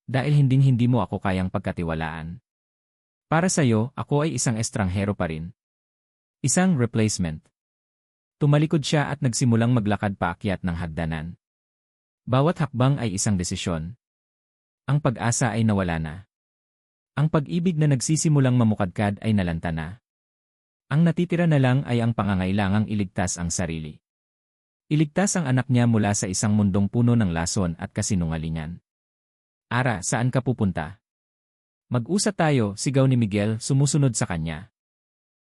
Dahil hindi mo ako kayang pagkatiwalaan. Para sa'yo, ako ay isang estranghero pa rin. Isang replacement. Tumalikod siya at nagsimulang maglakad paakyat ng hagdanan. Bawat hakbang ay isang desisyon. Ang pag-asa ay nawala na. Ang pag-ibig na nagsisimulang mamukadkad ay nalanta na. Ang natitira na lang ay ang pangangailangang iligtas ang sarili. Iligtas ang anak niya mula sa isang mundong puno ng lason at kasinungalingan. Ara, saan ka pupunta? Mag-usap tayo, sigaw ni Miguel, sumusunod sa kanya.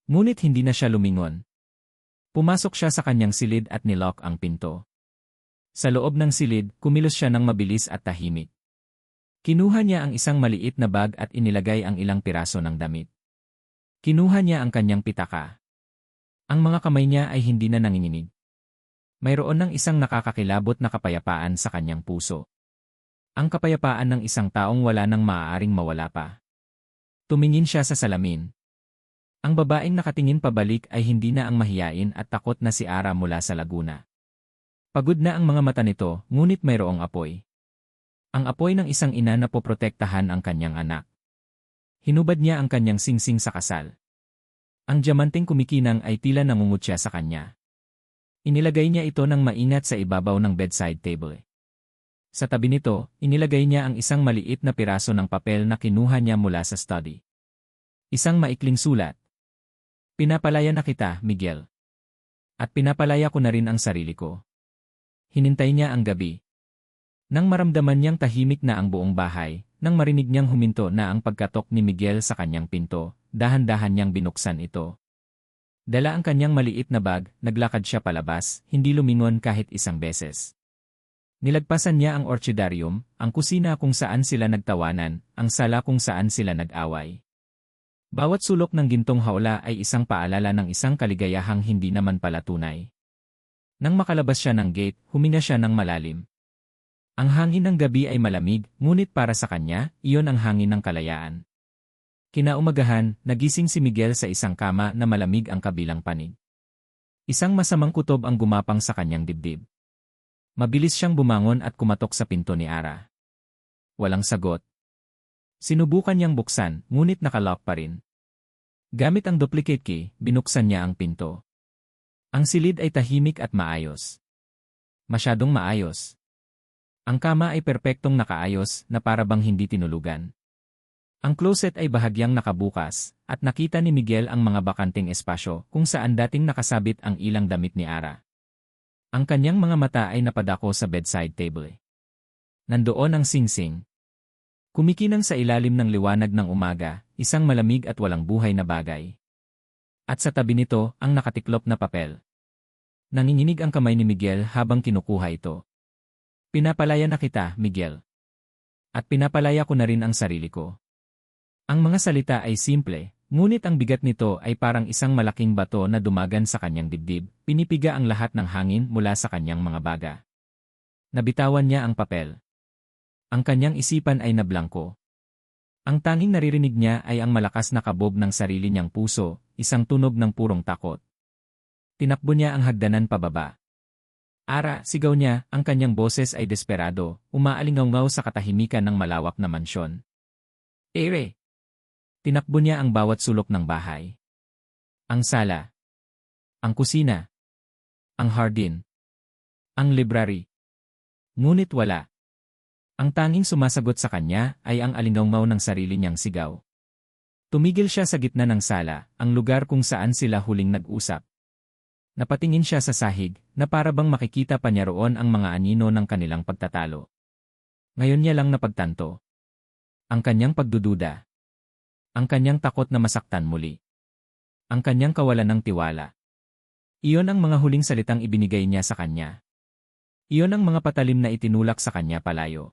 Ngunit hindi na siya lumingon. Pumasok siya sa kanyang silid at nilock ang pinto. Sa loob ng silid, kumilos siya ng mabilis at tahimik. Kinuha niya ang isang maliit na bag at inilagay ang ilang piraso ng damit. Kinuha niya ang kanyang pitaka. Ang mga kamay niya ay hindi na nanginginig. Mayroon ng isang nakakakilabot na kapayapaan sa kanyang puso. Ang kapayapaan ng isang taong wala nang maaaring mawala pa. Tumingin siya sa salamin. Ang babaeng nakatingin pabalik ay hindi na ang mahiyain at takot na si Ara mula sa Laguna. Pagod na ang mga mata nito, ngunit mayroong apoy. Ang apoy ng isang ina na poprotektahan ang kanyang anak. Hinubad niya ang kanyang singsing sa kasal. Ang diamanteng kumikinang ay tila nangungutya sa kanya. Inilagay niya ito ng maingat sa ibabaw ng bedside table. Sa tabi nito, inilagay niya ang isang maliit na piraso ng papel na kinuha niya mula sa study. Isang maikling sulat. Pinapalaya na kita, Miguel. At pinapalaya ko na rin ang sarili ko. Hinintay niya ang gabi. Nang maramdaman niyang tahimik na ang buong bahay, nang marinig niyang huminto na ang pagkatok ni Miguel sa kanyang pinto, dahan-dahan niyang binuksan ito. Dala ang kanyang maliit na bag, naglakad siya palabas, hindi lumingon kahit isang beses. Nilagpasan niya ang orchidarium, ang kusina kung saan sila nagtawanan, ang sala kung saan sila nag-away. Bawat sulok ng gintong hawla ay isang paalala ng isang kaligayahang hindi naman pala tunay. Nang makalabas siya ng gate, huminga siya ng malalim. Ang hangin ng gabi ay malamig, ngunit para sa kanya, iyon ang hangin ng kalayaan. Kinaumagahan, nagising si Miguel sa isang kama na malamig ang kabilang panig. Isang masamang kutob ang gumapang sa kanyang dibdib. Mabilis siyang bumangon at kumatok sa pinto ni Ara. Walang sagot. Sinubukan niyang buksan, ngunit nakalock pa rin. Gamit ang duplicate key, binuksan niya ang pinto. Ang silid ay tahimik at maayos. Masyadong maayos. Ang kama ay perpektong nakaayos na para bang hindi tinulugan. Ang closet ay bahagyang nakabukas, at nakita ni Miguel ang mga bakanting espasyo kung saan dating nakasabit ang ilang damit ni Ara. Ang kanyang mga mata ay napadako sa bedside table. Nandoon ang singsing. Kumikinang sa ilalim ng liwanag ng umaga, isang malamig at walang buhay na bagay. At sa tabi nito, ang nakatiklop na papel. Nanginginig ang kamay ni Miguel habang kinukuha ito. Pinapalaya na kita, Miguel. At pinapalaya ko na rin ang sarili ko. Ang mga salita ay simple, ngunit ang bigat nito ay parang isang malaking bato na dumagan sa kanyang dibdib, pinipiga ang lahat ng hangin mula sa kanyang mga baga. Nabitawan niya ang papel. Ang kanyang isipan ay nablangko. Ang tanging naririnig niya ay ang malakas na kabob ng sarili niyang puso, isang tunog ng purong takot. Tinakbo niya ang hagdanan pababa. Ara, sigaw niya, ang kanyang boses ay desperado, umaalingaw sa katahimikan ng malawak na mansyon. Ere! Tinakbo niya ang bawat sulok ng bahay. Ang sala. Ang kusina. Ang hardin. Ang library. Ngunit wala. Ang tanging sumasagot sa kanya ay ang alingaw ng sarili niyang sigaw. Tumigil siya sa gitna ng sala, ang lugar kung saan sila huling nag-usap. Napatingin siya sa sahig, na para bang makikita pa niya roon ang mga anino ng kanilang pagtatalo. Ngayon niya lang napagtanto. Ang kanyang pagdududa. Ang kanyang takot na masaktan muli. Ang kanyang kawalan ng tiwala. Iyon ang mga huling salitang ibinigay niya sa kanya. Iyon ang mga patalim na itinulak sa kanya palayo.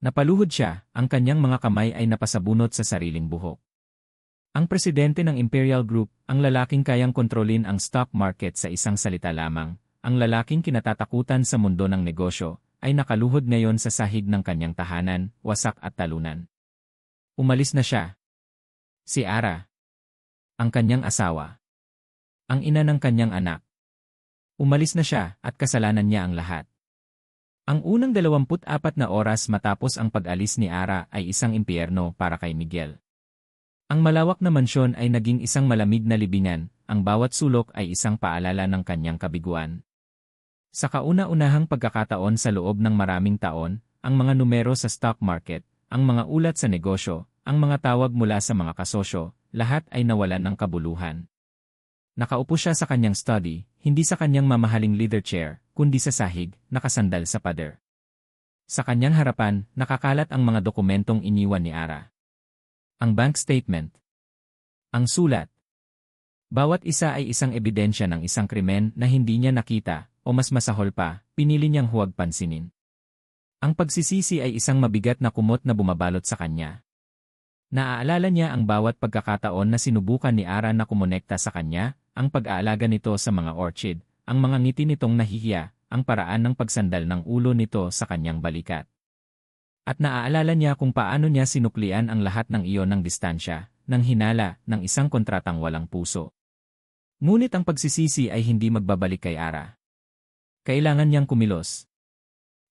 Napaluhod siya, ang kanyang mga kamay ay napasabunot sa sariling buhok. Ang presidente ng Imperial Group, ang lalaking kayang kontrolin ang stock market sa isang salita lamang, ang lalaking kinatatakutan sa mundo ng negosyo, ay nakaluhod ngayon sa sahig ng kanyang tahanan, wasak at talunan. Umalis na siya. Si Ara. Ang kanyang asawa. Ang ina ng kanyang anak. Umalis na siya at kasalanan niya ang lahat. Ang unang 24 na oras matapos ang pag-alis ni Ara ay isang impyerno para kay Miguel. Ang malawak na mansyon ay naging isang malamig na libingan, ang bawat sulok ay isang paalala ng kanyang kabiguan. Sa kauna-unahang pagkakataon sa loob ng maraming taon, ang mga numero sa stock market, ang mga ulat sa negosyo, ang mga tawag mula sa mga kasosyo, lahat ay nawalan ng kabuluhan. Nakaupo siya sa kanyang study, hindi sa kanyang mamahaling leather chair, kundi sa sahig, nakasandal sa pader. Sa kanyang harapan, nakakalat ang mga dokumentong iniwan ni Ara. Ang bank statement. Ang sulat. Bawat isa ay isang ebidensya ng isang krimen na hindi niya nakita, o mas masahol pa, pinili niyang huwag pansinin. Ang pagsisisi ay isang mabigat na kumot na bumabalot sa kanya. Naaalala niya ang bawat pagkakataon na sinubukan ni Ara na kumonekta sa kanya, ang pag-aalaga nito sa mga orchid, ang mga ngiti nitong nahihiya, ang paraan ng pagsandal ng ulo nito sa kanyang balikat. At naaalala niya kung paano niya sinuklian ang lahat ng iyon ng distansya, ng hinala, ng isang kontratang walang puso. Ngunit ang pagsisisi ay hindi magbabalik kay Ara. Kailangan niyang kumilos.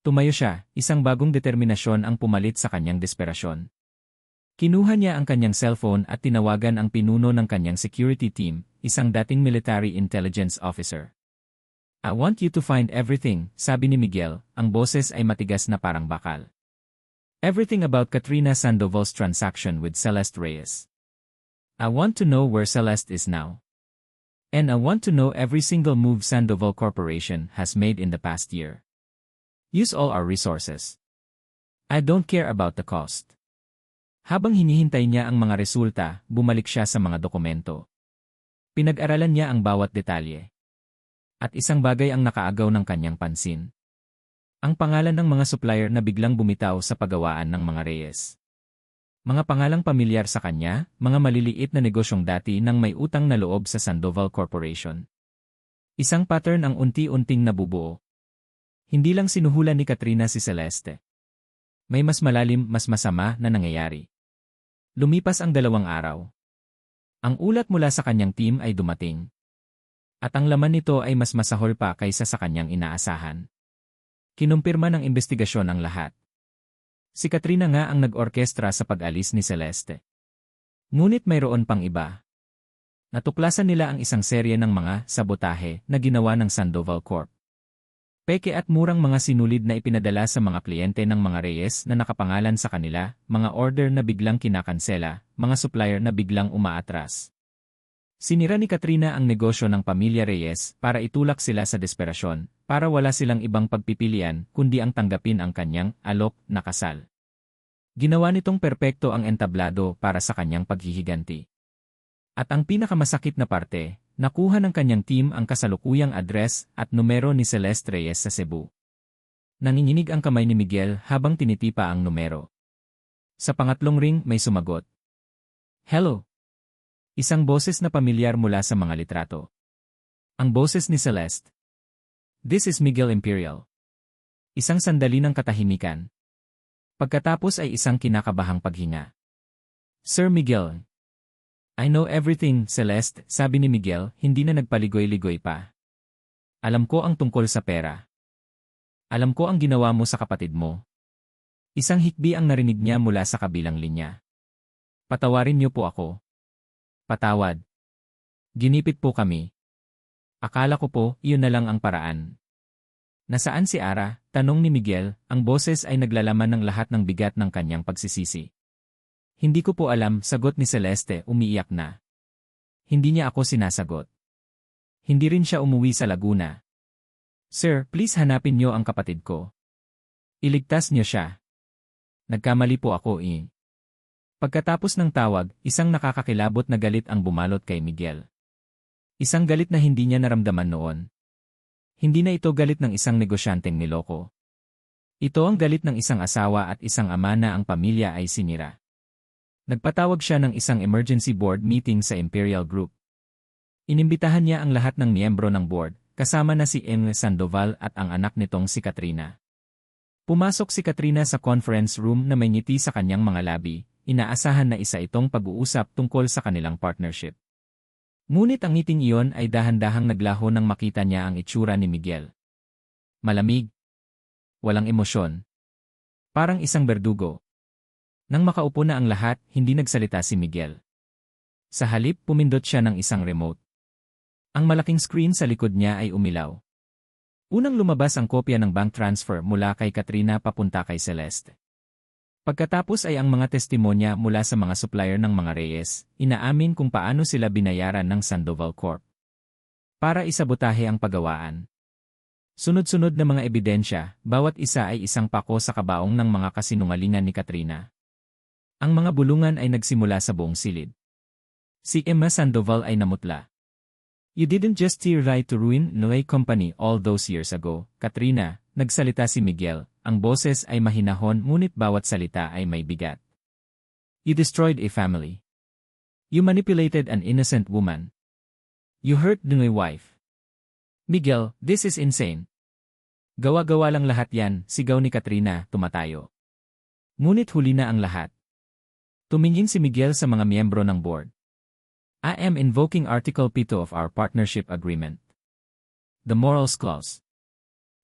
Tumayo siya, isang bagong determinasyon ang pumalit sa kanyang desperasyon. Kinuha niya ang kanyang cellphone at tinawagan ang pinuno ng kanyang security team, isang dating military intelligence officer. "I want you to find everything," sabi ni Miguel, ang boses ay matigas na parang bakal. "Everything about Katrina Sandoval's transaction with Celeste Reyes. I want to know where Celeste is now. And I want to know every single move Sandoval Corporation has made in the past year. Use all our resources. I don't care about the cost." Habang hinihintay niya ang mga resulta, bumalik siya sa mga dokumento. Pinag-aralan niya ang bawat detalye. At isang bagay ang nakaagaw ng kanyang pansin. Ang pangalan ng mga supplier na biglang bumitaw sa paggawaan ng mga Reyes. Mga pangalang pamilyar sa kanya, mga maliliit na negosyong dati nang may utang na loob sa Sandoval Corporation. Isang pattern ang unti-unting nabubuo. Hindi lang sinuhulan ni Katrina si Celeste. May mas malalim, mas masama na nangyayari. Lumipas ang 2 araw. Ang ulat mula sa kanyang team ay dumating. At ang laman nito ay mas masahol pa kaysa sa kanyang inaasahan. Kinumpirma ng investigasyon ang lahat. Si Katrina nga ang nag-orkestra sa pag-alis ni Celeste. Ngunit mayroon pang iba. Natuklasan nila ang isang serye ng mga sabotahe na ginawa ng Sandoval Corp. Peke at murang mga sinulid na ipinadala sa mga kliyente ng mga Reyes na nakapangalan sa kanila, mga order na biglang kinakansela, mga supplier na biglang umaatras. Sinira ni Katrina ang negosyo ng pamilya Reyes para itulak sila sa desperasyon, para wala silang ibang pagpipilian kundi ang tanggapin ang kanyang alok na kasal. Ginawa nitong perpekto ang entablado para sa kanyang paghihiganti. At ang pinakamasakit na parte, nakuha ng kanyang team ang kasalukuyang address at numero ni Celeste Reyes sa Cebu. Nanginginig ang kamay ni Miguel habang tinitipa ang numero. Sa pangatlong ring may sumagot. "Hello." Isang boses na pamilyar mula sa mga litrato. Ang boses ni Celeste. "This is Miguel Imperial." Isang sandali ng katahimikan. Pagkatapos ay isang kinakabahang paghinga. "Sir Miguel." "I know everything, Celeste," sabi ni Miguel, hindi na nagpaligoy-ligoy pa. "Alam ko ang tungkol sa pera. Alam ko ang ginawa mo sa kapatid mo." Isang hikbi ang narinig niya mula sa kabilang linya. "Patawarin niyo po ako." "Patawad. Ginipit po kami. Akala ko po, iyon na lang ang paraan." "Nasaan si Ara?" tanong ni Miguel, ang boses ay naglalaman ng lahat ng bigat ng kanyang pagsisisi. "Hindi ko po alam," sagot ni Celeste, umiiyak na. "Hindi niya ako sinasagot. Hindi rin siya umuwi sa Laguna." "Sir, please hanapin niyo ang kapatid ko. Iligtas niyo siya. Nagkamali po ako eh." Pagkatapos ng tawag, isang nakakakilabot na galit ang bumalot kay Miguel. Isang galit na hindi niya naramdaman noon. Hindi na ito galit ng isang negosyanteng niloko. Ito ang galit ng isang asawa at isang ama na ang pamilya ay sinira. Nagpatawag siya ng isang emergency board meeting sa Imperial Group. Inimbitahan niya ang lahat ng miyembro ng board, kasama na si Emre Sandoval at ang anak nitong si Katrina. Pumasok si Katrina sa conference room na may ngiti sa kanyang mga labi, inaasahan na isa itong pag-uusap tungkol sa kanilang partnership. Ngunit ang ngiting iyon ay dahan-dahang naglaho nang makita niya ang itsura ni Miguel. Malamig. Walang emosyon. Parang isang berdugo. Nang makaupo na ang lahat, hindi nagsalita si Miguel. Sa halip, pumindot siya ng isang remote. Ang malaking screen sa likod niya ay umilaw. Unang lumabas ang kopya ng bank transfer mula kay Katrina papunta kay Celeste. Pagkatapos ay ang mga testimonya mula sa mga supplier ng mga Reyes, inaamin kung paano sila binayaran ng Sandoval Corp. Para isabotahe ang paggawaan. Sunod-sunod na mga ebidensya, bawat isa ay isang pako sa kabaong ng mga kasinungalingan ni Katrina. Ang mga bulungan ay nagsimula sa buong silid. Si Emma Sandoval ay namutla. You didn't just try to ruin Noe Company all those years ago, Katrina, nagsalita si Miguel, ang boses ay mahinahon ngunit bawat salita ay may bigat. You destroyed a family. You manipulated an innocent woman. You hurt Noe wife. Miguel, this is insane. Gawa-gawa lang lahat yan, sigaw ni Katrina, tumatayo. Ngunit huli na ang lahat. Tumingin si Miguel sa mga miyembro ng board. I am invoking Article 7 of our partnership agreement. The Morals Clause.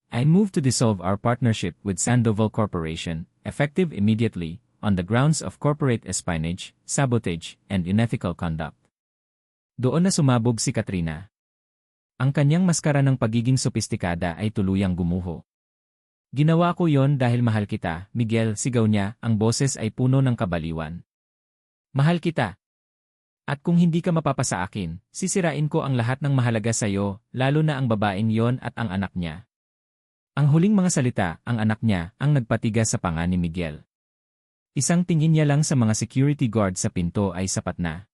I move to dissolve our partnership with Sandoval Corporation, effective immediately, on the grounds of corporate espionage, sabotage, and unethical conduct. Doon na sumabog si Katrina. Ang kanyang maskara ng pagiging sopistikada ay tuluyang gumuho. Ginawa ko yon dahil mahal kita, Miguel, sigaw niya, ang boses ay puno ng kabaliwan. Mahal kita. At kung hindi ka mapapasa akin, sisirain ko ang lahat ng mahalaga sa iyo, lalo na ang babaeng yon at ang anak niya. Ang huling mga salita, ang anak niya, ang nagpatigas sa panga ni Miguel. Isang tingin niya lang sa mga security guard sa pinto ay sapat na.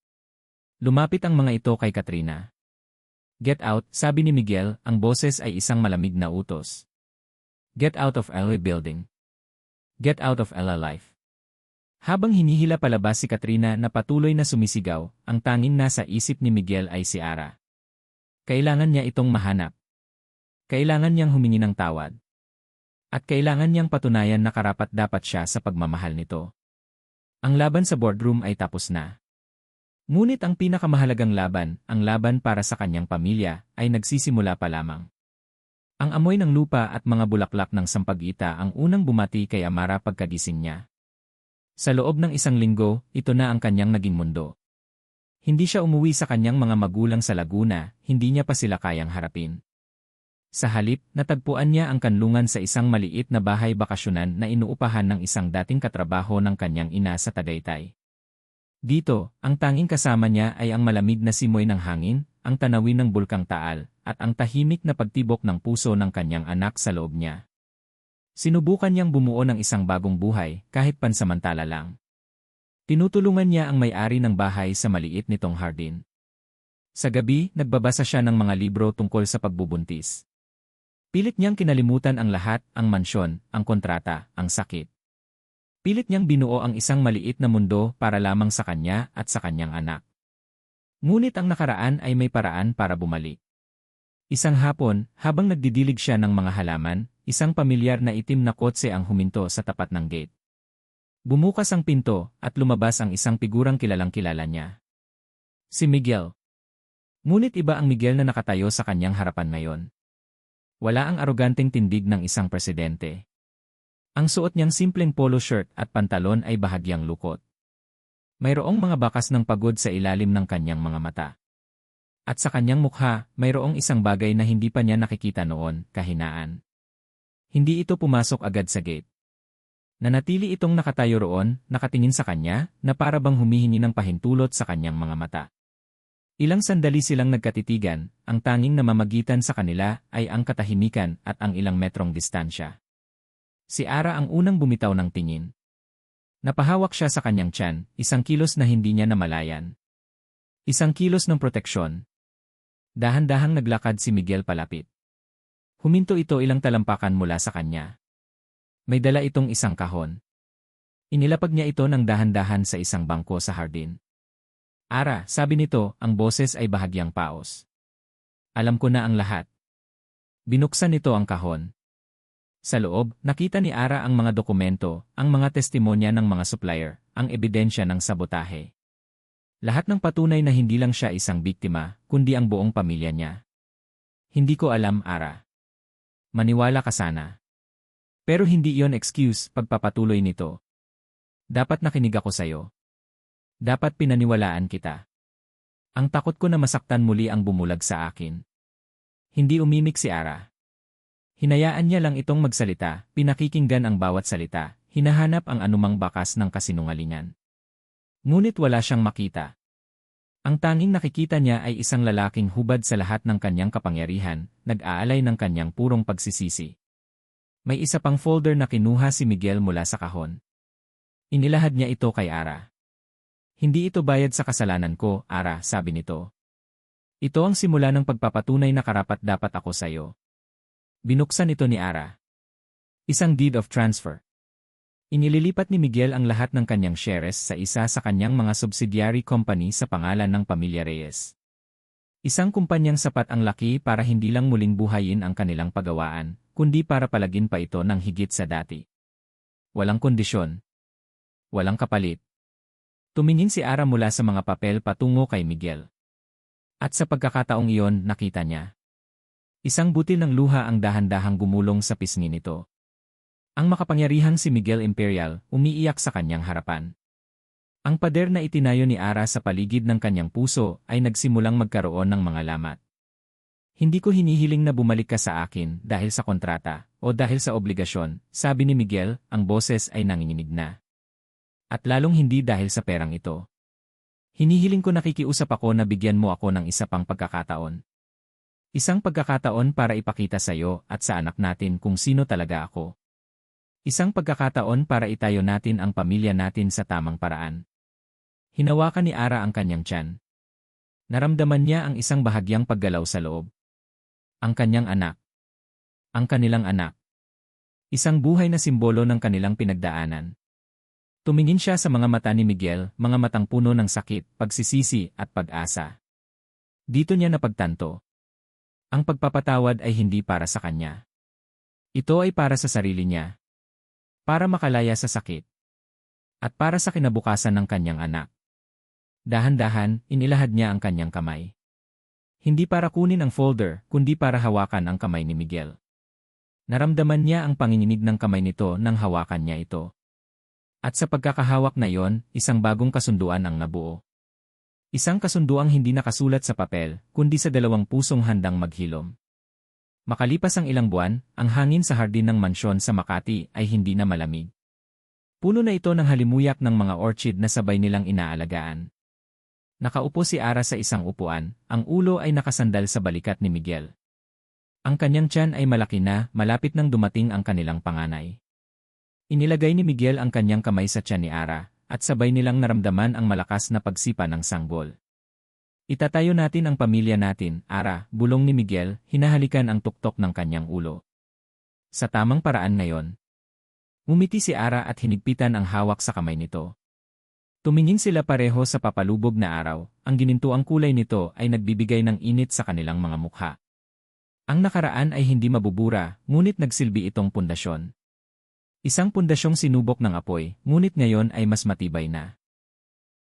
Lumapit ang mga ito kay Katrina. Get out, sabi ni Miguel, ang boses ay isang malamig na utos. Get out of LA building. Get out of LA life. Habang hinihila palabas si Katrina na patuloy na sumisigaw, ang tanging nasa isip ni Miguel ay si Ara. Kailangan niya itong mahanap. Kailangan niyang humingi ng tawad. At kailangan niyang patunayan na karapat-dapat siya sa pagmamahal nito. Ang laban sa boardroom ay tapos na. Ngunit ang pinakamahalagang laban, ang laban para sa kanyang pamilya, ay nagsisimula pa lamang. Ang amoy ng lupa at mga bulaklak ng sampagita ang unang bumati kay Amara pagkagising niya. Sa loob ng isang linggo, ito na ang kanyang naging mundo. Hindi siya umuwi sa kanyang mga magulang sa Laguna, hindi niya pa sila kayang harapin. Sa halip, natagpuan niya ang kanlungan sa isang maliit na bahay bakasyonan na inuupahan ng isang dating katrabaho ng kanyang ina sa Tagaytay. Dito, ang tanging kasama niya ay ang malamig na simoy ng hangin, ang tanawin ng bulkang Taal, at ang tahimik na pagtibok ng puso ng kanyang anak sa loob niya. Sinubukan niyang bumuo ng isang bagong buhay, kahit pansamantala lang. Tinutulungan niya ang may-ari ng bahay sa maliit nitong hardin. Sa gabi, nagbabasa siya ng mga libro tungkol sa pagbubuntis. Pilit niyang kinalimutan ang lahat, ang mansyon, ang kontrata, ang sakit. Pilit niyang binuo ang isang maliit na mundo para lamang sa kanya at sa kanyang anak. Ngunit ang nakaraan ay may paraan para bumalik. Isang hapon, habang nagdidilig siya ng mga halaman, isang pamilyar na itim na kotse ang huminto sa tapat ng gate. Bumukas ang pinto at lumabas ang isang figurang kilalang-kilala niya. Si Miguel. Ngunit iba ang Miguel na nakatayo sa kanyang harapan ngayon. Wala ang aroganteng tindig ng isang presidente. Ang suot niyang simpleng polo shirt at pantalon ay bahagyang lukot. Mayroong mga bakas ng pagod sa ilalim ng kanyang mga mata. At sa kanyang mukha, mayroong isang bagay na hindi pa niya nakikita noon, kahinaan. Hindi ito pumasok agad sa gate. Nanatili itong nakatayo roon, nakatingin sa kanya, na para bang humihingi ng pahintulot sa kanyang mga mata. Ilang sandali silang nagkatitigan, ang tanging namamagitan sa kanila ay ang katahimikan at ang ilang metrong distansya. Si Ara ang unang bumitaw ng tingin. Napahawak siya sa kanyang tiyan, isang kilos na hindi niya namalayan. Isang kilos ng proteksyon. Dahan-dahang naglakad si Miguel palapit. Huminto ito ilang talampakan mula sa kanya. May dala itong isang kahon. Inilapag niya ito ng dahan-dahan sa isang bangko sa hardin. Ara, sabi nito, ang boses ay bahagyang paos. Alam ko na ang lahat. Binuksan nito ang kahon. Sa loob, nakita ni Ara ang mga dokumento, ang mga testimonya ng mga supplier, ang ebidensya ng sabotahe. Lahat ng patunay na hindi lang siya isang biktima, kundi ang buong pamilya niya. Hindi ko alam, Ara. Maniwala ka sana. Pero hindi iyon excuse, pagpapatuloy nito. Dapat nakinig ako sa'yo. Dapat pinaniwalaan kita. Ang takot ko na masaktan muli ang bumulag sa akin. Hindi umimik si Ara. Hinayaan niya lang itong magsalita, pinakikinggan ang bawat salita, hinahanap ang anumang bakas ng kasinungalingan. Ngunit wala siyang makita. Ang tanging nakikita niya ay isang lalaking hubad sa lahat ng kanyang kapangyarihan, nag-aalay ng kanyang purong pagsisisi. May isa pang folder na kinuha si Miguel mula sa kahon. Inilahad niya ito kay Ara. Hindi ito bayad sa kasalanan ko, Ara, sabi nito. Ito ang simula ng pagpapatunay na karapat-dapat ako sa iyo. Binuksan ito ni Ara. Isang deed of transfer. Inililipat ni Miguel ang lahat ng kanyang shares sa isa sa kanyang mga subsidiary company sa pangalan ng Pamilya Reyes. Isang kumpanyang sapat ang laki para hindi lang muling buhayin ang kanilang pagawaan, kundi para palagin pa ito ng higit sa dati. Walang kondisyon. Walang kapalit. Tumingin si Ara mula sa mga papel patungo kay Miguel. At sa pagkakataong iyon, nakita niya. Isang butil ng luha ang dahan-dahang gumulong sa pisngi nito. Ang makapangyarihang si Miguel Imperial umiiyak sa kanyang harapan. Ang pader na itinayo ni Ara sa paligid ng kanyang puso ay nagsimulang magkaroon ng mga lamat. Hindi ko hinihiling na bumalik ka sa akin dahil sa kontrata o dahil sa obligasyon, sabi ni Miguel, ang boses ay nanginginig na. At lalong hindi dahil sa perang ito. Hinihiling ko nakikiusap ako na bigyan mo ako ng isa pang pagkakataon. Isang pagkakataon para ipakita sa iyo at sa anak natin kung sino talaga ako. Isang pagkakataon para itayo natin ang pamilya natin sa tamang paraan. Hinawakan ni Ara ang kanyang tiyan. Naramdaman niya ang isang bahagyang paggalaw sa loob. Ang kanyang anak. Ang kanilang anak. Isang buhay na simbolo ng kanilang pinagdaanan. Tumingin siya sa mga mata ni Miguel, mga matang puno ng sakit, pagsisisi at pag-asa. Dito niya napagtanto. Ang pagpapatawad ay hindi para sa kanya. Ito ay para sa sarili niya. Para makalaya sa sakit. At para sa kinabukasan ng kanyang anak. Dahan-dahan, inilahad niya ang kanyang kamay. Hindi para kunin ang folder, kundi para hawakan ang kamay ni Miguel. Naramdaman niya ang panginginig ng kamay nito nang hawakan niya ito. At sa pagkakahawak na iyon, isang bagong kasunduan ang nabuo. Isang kasunduang hindi nakasulat sa papel, kundi sa dalawang pusong handang maghilom. Makalipas ang ilang buwan, ang hangin sa hardin ng mansyon sa Makati ay hindi na malamig. Puno na ito ng halimuyak ng mga orchid na sabay nilang inaalagaan. Nakaupo si Ara sa isang upuan, ang ulo ay nakasandal sa balikat ni Miguel. Ang kanyang tiyan ay malaki na, malapit nang dumating ang kanilang panganay. Inilagay ni Miguel ang kanyang kamay sa tiyan ni Ara, at sabay nilang naramdaman ang malakas na pagsipa ng sanggol. Itatayo natin ang pamilya natin, Ara, bulong ni Miguel, hinahalikan ang tuktok ng kanyang ulo. Sa tamang paraan ngayon. Ngumiti si Ara at hinigpitan ang hawak sa kamay nito. Tumingin sila pareho sa papalubog na araw, ang ginintuang kulay nito ay nagbibigay ng init sa kanilang mga mukha. Ang nakaraan ay hindi mabubura, ngunit nagsilbi itong pundasyon. Isang pundasyong sinubok ng apoy, ngunit ngayon ay mas matibay na.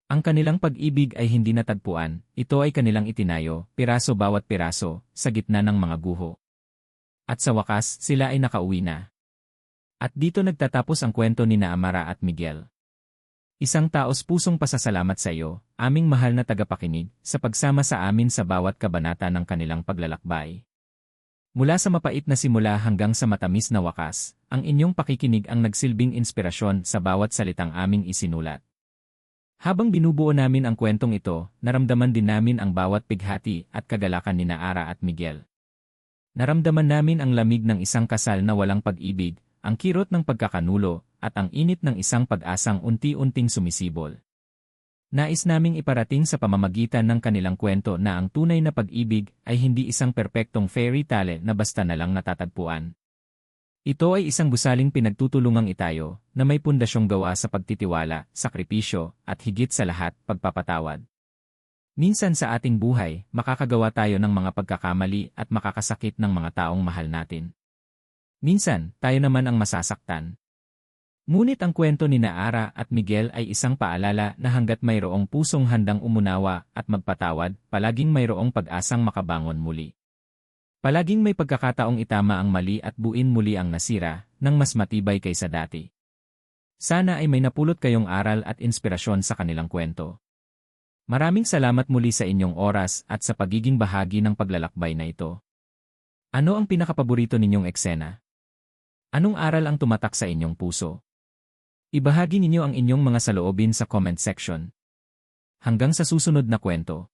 Ang kanilang pag-ibig ay hindi natagpuan, ito ay kanilang itinayo, piraso bawat piraso, sa gitna ng mga guho. At sa wakas, sila ay nakauwi na. At dito nagtatapos ang kwento ni Amara at Miguel. Isang taos-pusong pasasalamat sa iyo, aming mahal na tagapakinig, sa pagsama sa amin sa bawat kabanata ng kanilang paglalakbay. Mula sa mapait na simula hanggang sa matamis na wakas, ang inyong pakikinig ang nagsilbing inspirasyon sa bawat salitang aming isinulat. Habang binubuo namin ang kwentong ito, naramdaman din namin ang bawat pighati at kagalakan ni Ara at Miguel. Naramdaman namin ang lamig ng isang kasal na walang pag-ibig, ang kirot ng pagkakanulo, at ang init ng isang pag-asang unti-unting sumisibol. Nais naming iparating sa pamamagitan ng kanilang kwento na ang tunay na pag-ibig ay hindi isang perpektong fairy tale na basta na lang natatagpuan. Ito ay isang gusaling pinagtutulungang itayo na may pundasyong gawa sa pagtitiwala, sakripisyo, at higit sa lahat, pagpapatawad. Minsan sa ating buhay, makakagawa tayo ng mga pagkakamali at makakasakit ng mga taong mahal natin. Minsan, tayo naman ang masasaktan. Ngunit ang kwento ni Ara at Miguel ay isang paalala na hanggat mayroong pusong handang umunawa at magpatawad, palaging mayroong pag-asang makabangon muli. Palaging may pagkakataong itama ang mali at buuin muli ang nasira, nang mas matibay kaysa dati. Sana ay may napulot kayong aral at inspirasyon sa kanilang kwento. Maraming salamat muli sa inyong oras at sa pagiging bahagi ng paglalakbay na ito. Ano ang pinakapaborito ninyong eksena? Anong aral ang tumatak sa inyong puso? Ibahagi ninyo ang inyong mga saloobin sa comment section. Hanggang sa susunod na kwento.